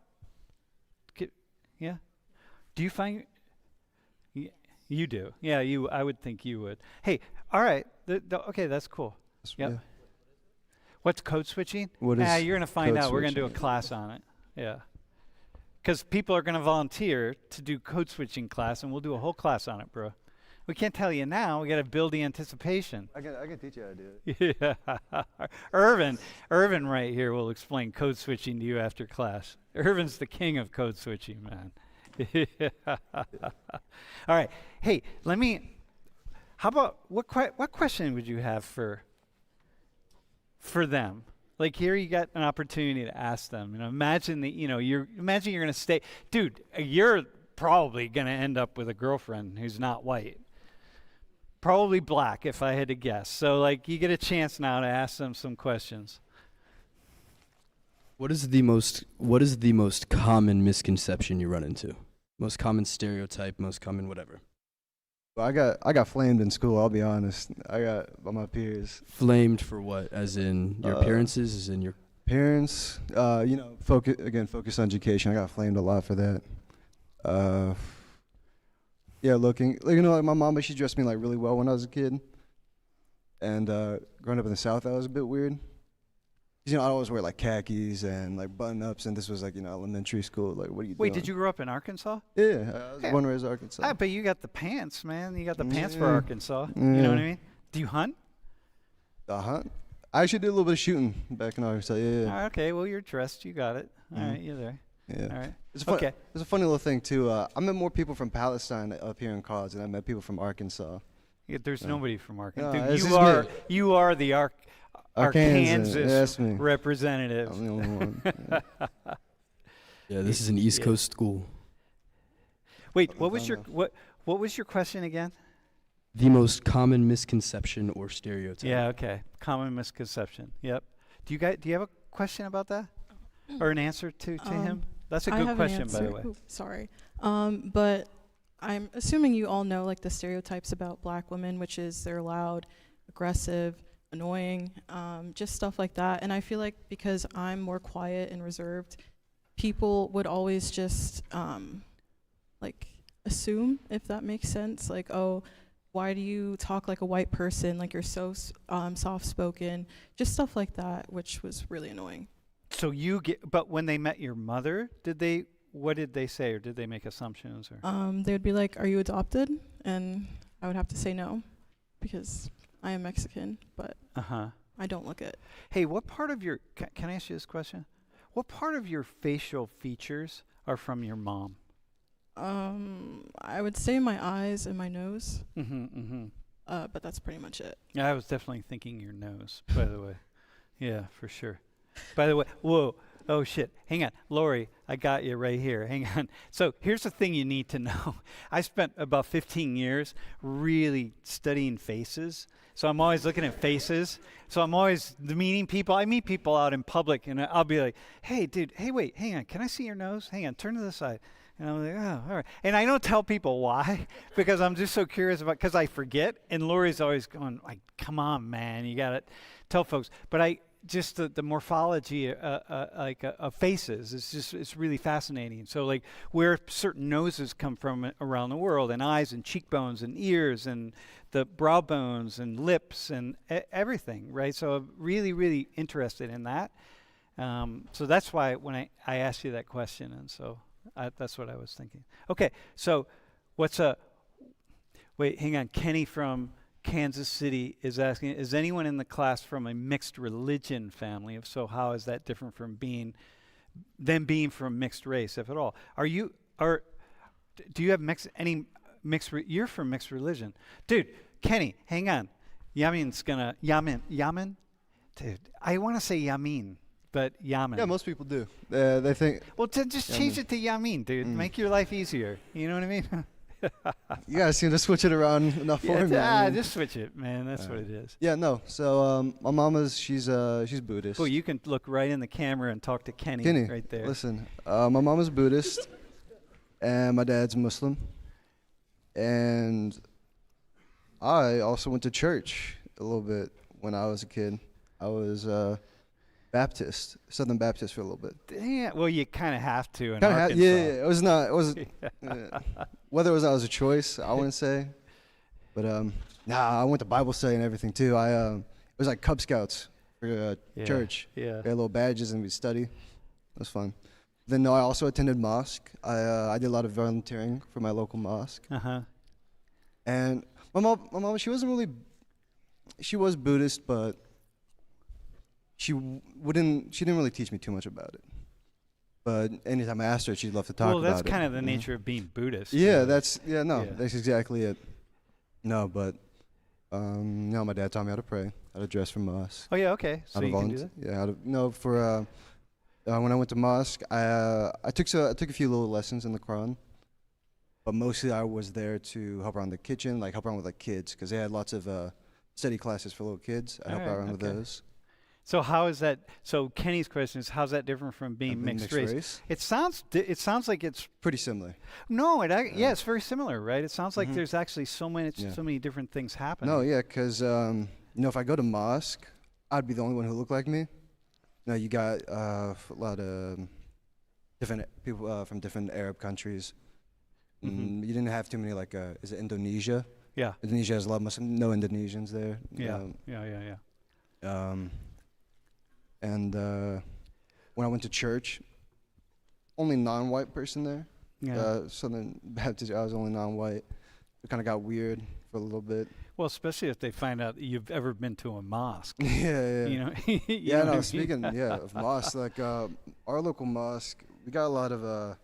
Yeah. Do you find? You do. Yeah. I would think you would. Hey. All right. Okay. That's cool. Yep. Yeah. What's code switching? What is You're gonna find code out. We're gonna do a switching? class on it. Yeah. Because people are gonna volunteer to do code switching class, and we'll do a whole class on it, bro. We can't tell you now. We gotta build the anticipation. I can teach you how to do it. Yeah. Irvin right here will explain code switching to you after class. Irvin's the king of code switching, man. All right. Hey, how about what question would you have for them? Like, here you got an opportunity to ask them. Imagine you're going to stay. Dude, you're probably going to end up with a girlfriend who's not white. Probably black, if I had to guess. So, you get a chance now to ask them some questions. What is the most common misconception you run into? Most common stereotype, most common whatever. Well, I got flamed in school. I'll be honest. I got by my peers. Flamed for what? As in your appearances? As in your Parents, focus on education. I got flamed a lot for that. Yeah, like my mama, she dressed me really well when I was a kid. And growing up in the South, that was a bit weird. 'Cause, I always wear khakis and button-ups, and this was elementary school. What are you doing? Wait, did you grow up in Arkansas? Yeah, I was Yeah. born and raised in Arkansas. But you got the pants, man. You got the pants for Yeah. Arkansas. You know what I Yeah. mean? Do you hunt? Hunt? I actually did a little bit of shooting back in Arkansas. Yeah. Okay, well, you're dressed. You got it. All Mhm. right, you're there. Yeah. All right. Okay. There's a funny little thing too. I met more people from Palestine up here in college than I met people from Arkansas. Yeah, there's Yeah. nobody from Arkansas. No, Dude, it's you just are me. you are the Arkansas That's me. representative. I'm the only one. Yeah. Yeah, this is an East Yeah. Coast school. Wait, what was your question again? The most common misconception or stereotype. Yeah, okay. Common misconception. Yep. Do you have a question about that? Or an answer to him? That's a I good have an question, by the answer. way. Ooh, sorry. But I'm assuming you all know the stereotypes about black women, which is they're loud, aggressive, annoying, just stuff like that. And I feel like because I'm more quiet and reserved, people would always just assume, if that makes sense, oh, why do you talk like a white person? Like you're so soft-spoken. Just stuff like that, which was really annoying. So but when they met your mother, what did they say, or did they make assumptions? Or They would be like, "Are you adopted?" And I would have to say no, because I am Mexican, but I don't look it. Hey, what part of your can I ask you this question? What part of your facial features are from your mom? I would say my eyes and my nose, Mm-hmm. but that's pretty much it. Yeah, I was definitely thinking your nose, by the way. Yeah, for sure. By the way, whoa. Oh, shit. Hang on. Lori, I got you right here. Hang on. So here's the thing you need to know. I spent about 15 years really studying faces. So I'm always looking at faces. So I'm always meeting people. I meet people out in public, and I'll be like, hey, dude, hey, wait, hang on. Can I see your nose? Hang on. Turn to the side. And I'm like, oh, all right. And I don't tell people why, because I'm just so curious because I forget. And Lori's always going, like, come on, man. You got to tell folks. But just the morphology of faces it's really fascinating. So like where certain noses come from around the world, and eyes and cheekbones and ears and the brow bones and lips and everything, right? So I'm really, really interested in that. So that's why when I asked you that question, and so that's what I was thinking. Okay, so wait, hang on. Kenny from Kansas City is asking, is anyone in the class from a mixed religion family? If so, how is that different from being from mixed race, if at all? Do you have you're from mixed religion. Dude, Kenny, hang on. Yamin? Dude, I want to say Yamin, but Yamin. Yeah, most people do. They think. Well, just change it to Yamin, dude. Make your life easier. You know what I mean? You guys seem to switch it around enough for me. Just switch it, man. That's what it is. Yeah, no. So my mama's she's Buddhist. Well, you can look right in the camera and talk to Kenny right there. Listen, my mama's Buddhist, and my dad's Muslim, and I also went to church a little bit when I was a kid. I was Baptist, Southern Baptist for a little bit. Yeah, well, you kind of have to in Kinda Arkansas. It was not. It was whether it was a choice, I wouldn't say, but I went to Bible study and everything too. It was like Cub Scouts for church. Yeah. We had little badges and we'd study. It was fun. Then I also attended mosque. I did a lot of volunteering for my local mosque. And my mom, she wasn't really. She was Buddhist, but she didn't really teach me too much about it. But anytime I asked her, she'd love to talk about it. Well, that's kind of the nature of being Buddhist. Yeah, that's exactly it. No, but my dad taught me how to pray, how to dress for mosque. Oh yeah, okay. So you can do that. Yeah, when I went to mosque, I took a few little lessons in the Quran, but mostly I was there to help around the kitchen, like help around with like kids, because they had lots of study classes for little kids. I helped around with those. So how is that? So Kenny's question is, how's that different from being mixed race? It sounds like it's pretty similar. No, it's very similar, right? It sounds like there's actually so many different things happening. No, yeah, because if I go to mosque, I'd be the only one who looked like me. No, you got a lot of different people from different Arab countries. You didn't have too many is it Indonesia? Yeah. Indonesia has a lot of Muslims. No Indonesians there. Yeah. And when I went to church, only non-white person there. Yeah. Southern Baptist, I was only non-white. It kind of got weird for a little bit. Well, especially if they find out that you've ever been to a mosque. Yeah. You know. Yeah, no. Speaking, of mosques, our local mosque, we got a lot of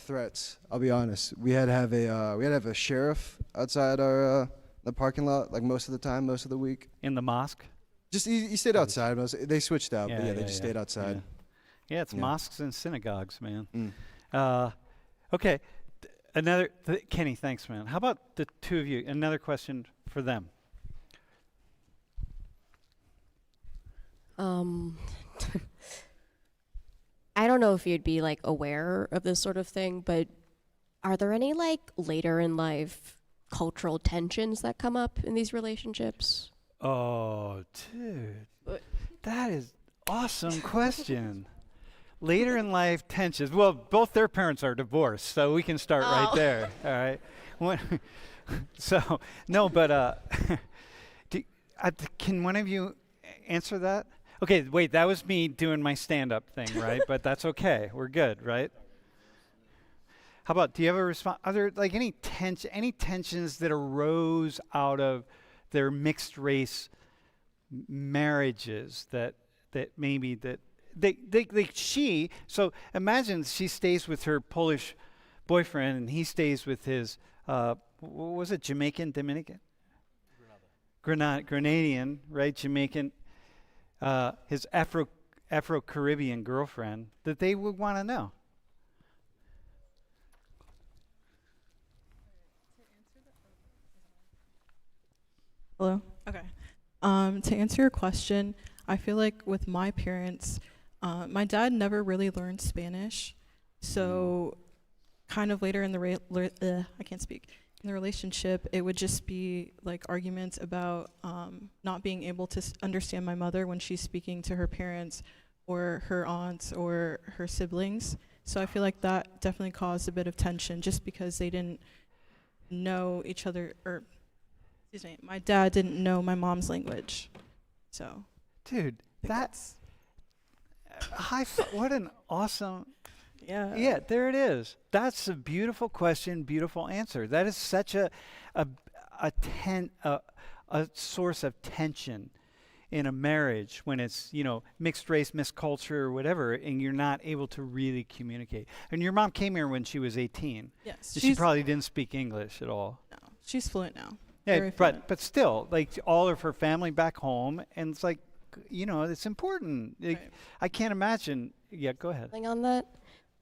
threats. I'll be honest. We had to have a sheriff outside our the parking lot, most of the time, most of the week. In the mosque. Just he stayed outside. They switched out, but they just stayed outside. Yeah, it's mosques and synagogues, man. Mm. Okay, Kenny, thanks, man. How about the two of you? Another question for them. I don't know if you'd be aware of this sort of thing, but are there any later in life cultural tensions that come up in these relationships? Oh, dude, that is awesome question. Later in life tensions. Well, both their parents are divorced, so we can start right there. All right. What- so no, but can one of you answer that? Okay, wait, that was me doing my stand-up thing, right? But that's okay. We're good, right? How about, do you have a response? Are there like any tensions that arose out of their mixed race marriages that maybe that so imagine she stays with her Polish boyfriend and he stays with his what was it, Jamaican, Dominican? Grenadian, right? Jamaican, his Afro-Caribbean girlfriend, that they would want to know. Hello. Okay. To answer your question, I feel like with my parents, my dad never really learned Spanish, so kind of later in the I can't speak. In the relationship, it would just be like arguments about not being able to understand my mother when she's speaking to her parents or her aunts or her siblings. So I feel like that definitely caused a bit of tension just because they didn't know each other, or excuse me, my dad didn't know my mom's language. So, dude, that's what an awesome. Yeah, there it is. That's a beautiful question, beautiful answer. That is such a source of tension in a marriage when it's, mixed race, mixed culture, or whatever, and you're not able to really communicate. And your mom came here when she was 18. yes, She probably didn't speak English at all. no, she's fluent now. Yeah, Very fluent. but still, like all of her family back home, and it's like, it's important. Like, Right. I can't imagine. Yeah, go ahead. Thing on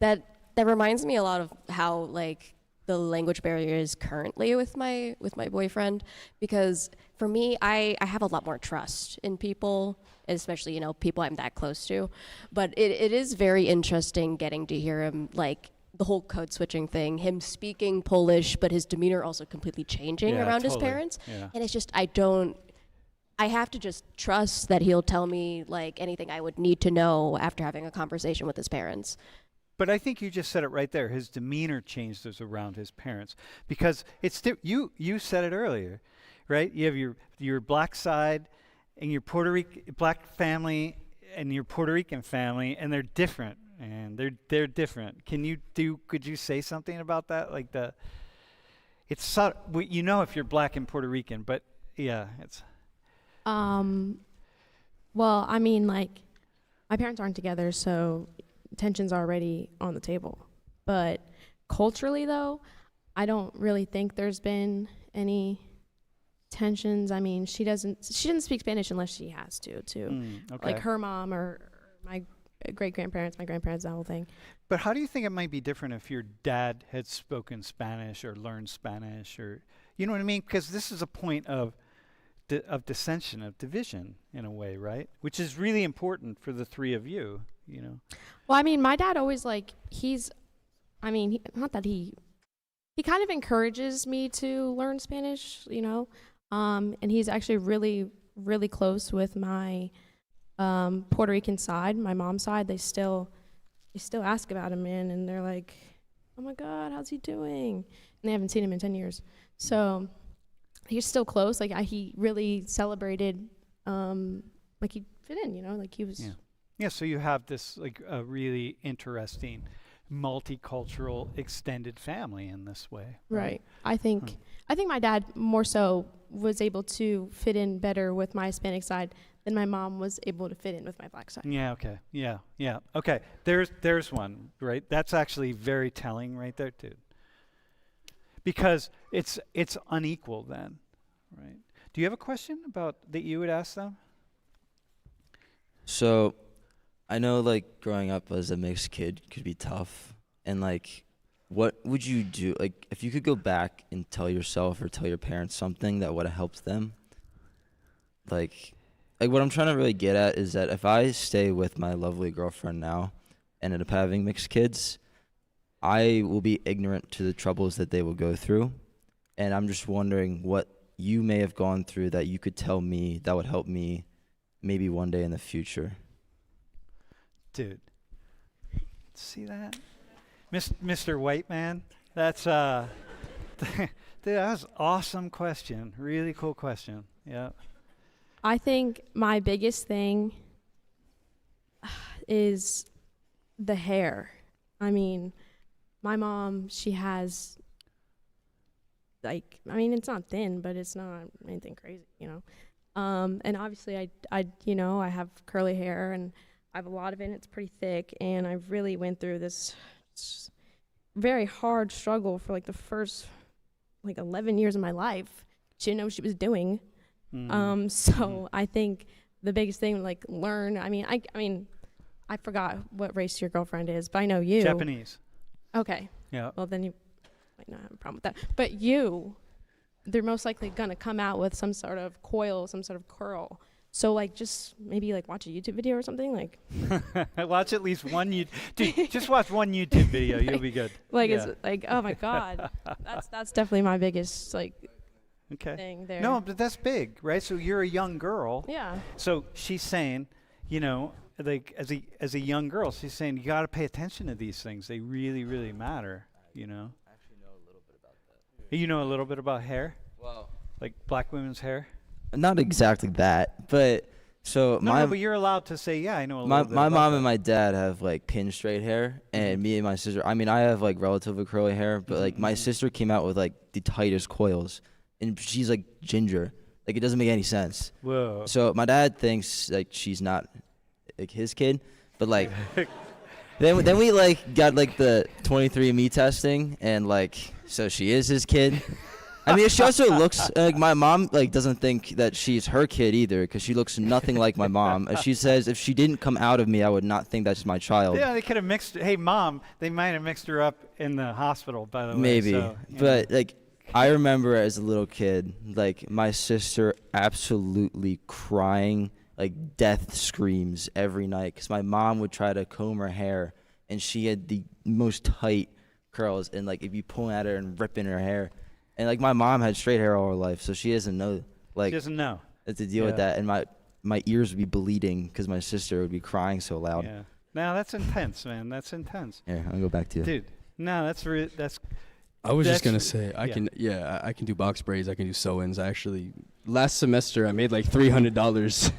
that reminds me a lot of how like the language barrier is currently with my boyfriend, because for me I have a lot more trust in people, especially people I'm that close to, but it is very interesting getting to hear him, like the whole code switching thing, him speaking Polish but his demeanor also completely changing Yeah, around his totally. parents. Yeah. And it's just I have to just trust that he'll tell me like anything I would need to know after having a conversation with his parents. But I think you just said it right there. His demeanor changed as around his parents, because it's you said it earlier, right? You have your black side and your black family and your Puerto Rican family, and they're different, and they're different. Could you say something about that? Like it's subtle. If you're black and Puerto Rican, but yeah, it's. Well, I mean, like, my parents aren't together, so tension's already on the table. But culturally, though, I don't really think there's been any tensions. I mean, she doesn't speak Spanish unless she has to, too. Okay. Like her mom or my great-grandparents, my grandparents, that whole thing. But how do you think it might be different if your dad had spoken Spanish or learned Spanish, or you know what I mean? Because this is a point of dissension, of division in a way, right? Which is really important for the three of you, Well, I mean, my dad always not that he kind of encourages me to learn Spanish, and he's actually really, really close with my Puerto Rican side, my mom's side. They still ask about him, man, and they're like, oh my God, how's he doing? And they haven't seen him in 10 years. So he's still close. Like, he really celebrated, like he fit in, like he was. Yeah. Yeah, so you have this like a really interesting multicultural extended family in this way. Right. I think my dad more so was able to fit in better with my Hispanic side than my mom was able to fit in with my black side. Yeah, okay. Yeah. Okay. There's one, right? That's actually very telling right there too. Because it's unequal then, right? Do you have a question that you would ask them? So, I know like growing up as a mixed kid could be tough, and like, what would you do? Like, if you could go back and tell yourself or tell your parents something that would have helped them, like what I'm trying to really get at is that if I stay with my lovely girlfriend now and end up having mixed kids, I will be ignorant to the troubles that they will go through, and I'm just wondering what you may have gone through that you could tell me that would help me maybe one day in the future. Dude, see that? Mr. White Man? That's Dude, that was awesome question. Really cool question. Yeah. I think my biggest thing is the hair. I mean, my mom, she has like, I mean, it's not thin, but it's not anything crazy, you know. And obviously I have curly hair and I have a lot of it and it's pretty thick, and I really went through this very hard struggle for like the first like 11 years of my life. She didn't know what she was doing. So I think the biggest thing, like, learn. I mean, I forgot what race your girlfriend is, but I know you. Japanese. Okay. Yeah. Well, then you might not have a problem with that. But they're most likely gonna come out with some sort of coil, some sort of curl. So like, just maybe like watch a YouTube video or something. Like, watch at least one dude, just watch one YouTube video. You'll be good. like Yeah. it's like, oh my God, that's definitely my biggest like Okay. thing there. No, but that's big, right? So you're a young girl. Yeah. So she's saying, you know, like as a young girl, she's saying you got to pay attention to these things. They really, really matter. You know. I actually know a little bit about that. You know a little bit about hair, Well, like black women's hair. not exactly that, but so No, but you're allowed to say, yeah, I know a little bit. my about mom that. and my dad have like pin straight hair, and me and my sister. I mean, I have like relatively curly hair, but like my sister came out with like the tightest coils, and she's like ginger. Like, it doesn't make any sense. Whoa. So my dad thinks like she's not like his kid, but like then we like got like the 23andMe testing, and like so she is his kid. I mean, she also looks like my mom. Like, doesn't think that she's her kid either, because she looks nothing like my mom. She says if she didn't come out of me, I would not think that's my child. Yeah, they could have mixed. Hey, mom, they might have mixed her up in the hospital, by the way. Maybe, So, but like I remember as a little kid, like my sister absolutely crying, like death screams every night, because my mom would try to comb her hair, and she had the most tight curls, and like if you pull at her and rip in her hair. And like my mom had straight hair all her life, so she doesn't know like she doesn't know. to deal with that. And my ears would be bleeding because my sister would be crying so loud. Yeah. Now that's intense, man. That's intense. Here, I'll go back to you. Dude, no, that's I was just That's- gonna say I yeah. can do box braids, I can do sew-ins. Actually, last semester I made like $300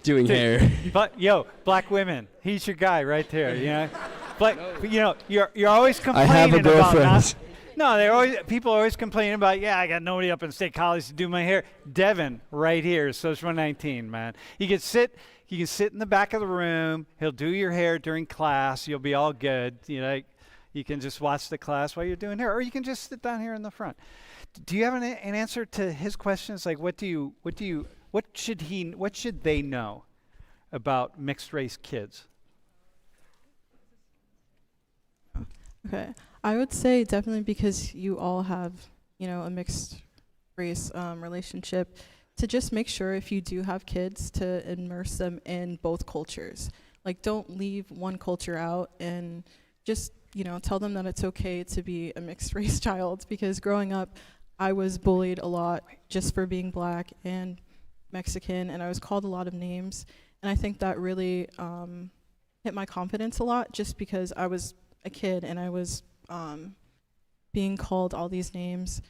doing hair. But yo, black women, he's your guy right there. You know, but you know, you're always I complaining have a about girlfriend. not. No, people are always complaining about, yeah, I got nobody up in State College to do my hair. Devin, right here, Social 19, man. You can sit in the back of the room. He'll do your hair during class. You'll be all good. You know, you can just watch the class while you're doing hair, or you can just sit down here in the front. Do you have an answer to his questions? Like, what should they know about mixed race kids? Okay. I would say definitely, because you all have, you know, a mixed race relationship, to just make sure if you do have kids to immerse them in both cultures. Like, don't leave one culture out, and just, you know, tell them that it's okay to be a mixed race child, because growing up, I was bullied a lot just for being black and Mexican, and I was called a lot of names. And I think that really hit my confidence a lot, just because I was a kid and I was being called all these names.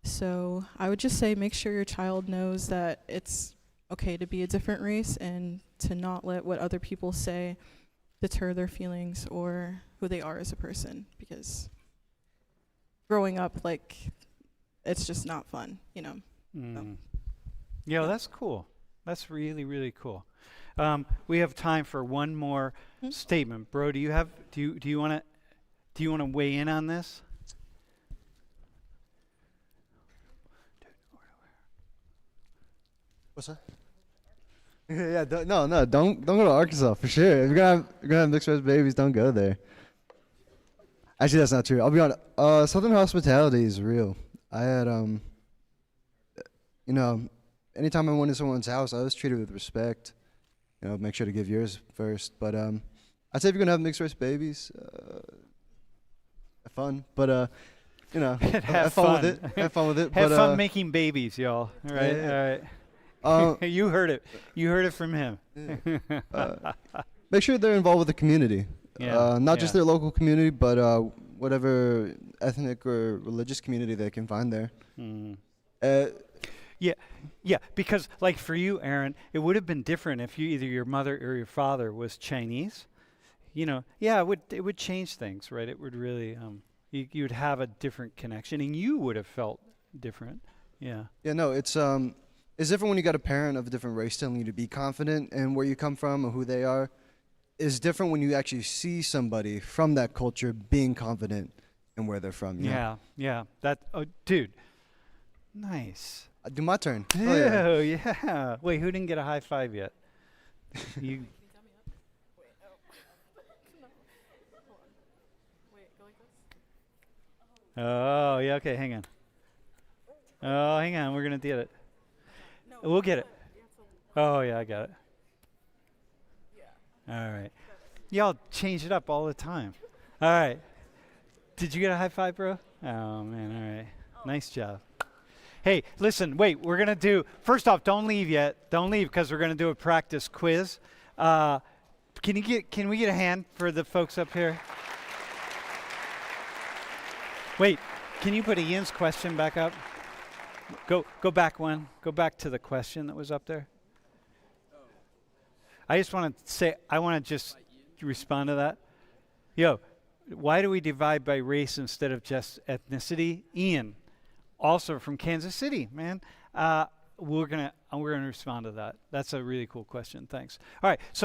So I would just say, make sure your child knows that it's okay to be a different race, and to not let what other people say deter their feelings or who they are as a person, because growing up, like, it's just not fun, you know. Yeah, that's cool. That's really, really cool. We have time for one more statement. Bro, do you want to weigh in on this? What's that? Yeah, don't go to Arkansas for sure. If you're gonna have mixed race babies, don't go there. Actually, that's not true. I'll be honest. Southern hospitality is real. I had you know, anytime I went to someone's house, I was treated with respect. You know, make sure to give yours first. But I'd say if you're gonna have mixed race babies, have fun. But you know, have fun with it. Have fun with it. Have but, fun making babies, y'all. All right, yeah. all right. You heard it. You heard it from him. Make sure they're involved with the community. Yeah, Not just their local community, but whatever ethnic or religious community they can find there. Mm. Uh, Yeah, because like for you, Aaron, it would have been different if you either your mother or your father was Chinese. You know, yeah, it would change things, right? It would really you would have a different connection, and you would have felt different. Yeah. Yeah, no, it's different when you got a parent of a different race telling you to be confident in where you come from or who they are. It's different when you actually see somebody from that culture being confident in where they're from. You know? Yeah. That dude. Nice. Do my turn. Oh yeah. Wait, who didn't get a high five yet? You. Oh yeah. Okay, hang on. Oh, hang on. We're gonna get it. We'll get it. Oh yeah, I got it. All right. Y'all change it up all the time. All right. Did you get a high five, bro? Oh man. All right. Nice job. Hey, listen, wait, we're going to do, first off, don't leave yet. Don't leave because we're going to do a practice quiz. Can we get a hand for the folks up here? Wait, can you put Ian's question back up? Go back one. Go back to the question that was up there. I just want to say, I want to just respond to that. Yo, why do we divide by race instead of just ethnicity? Ian. Also from Kansas City, man. We're gonna respond to that. That's a really cool question. Thanks. All right. So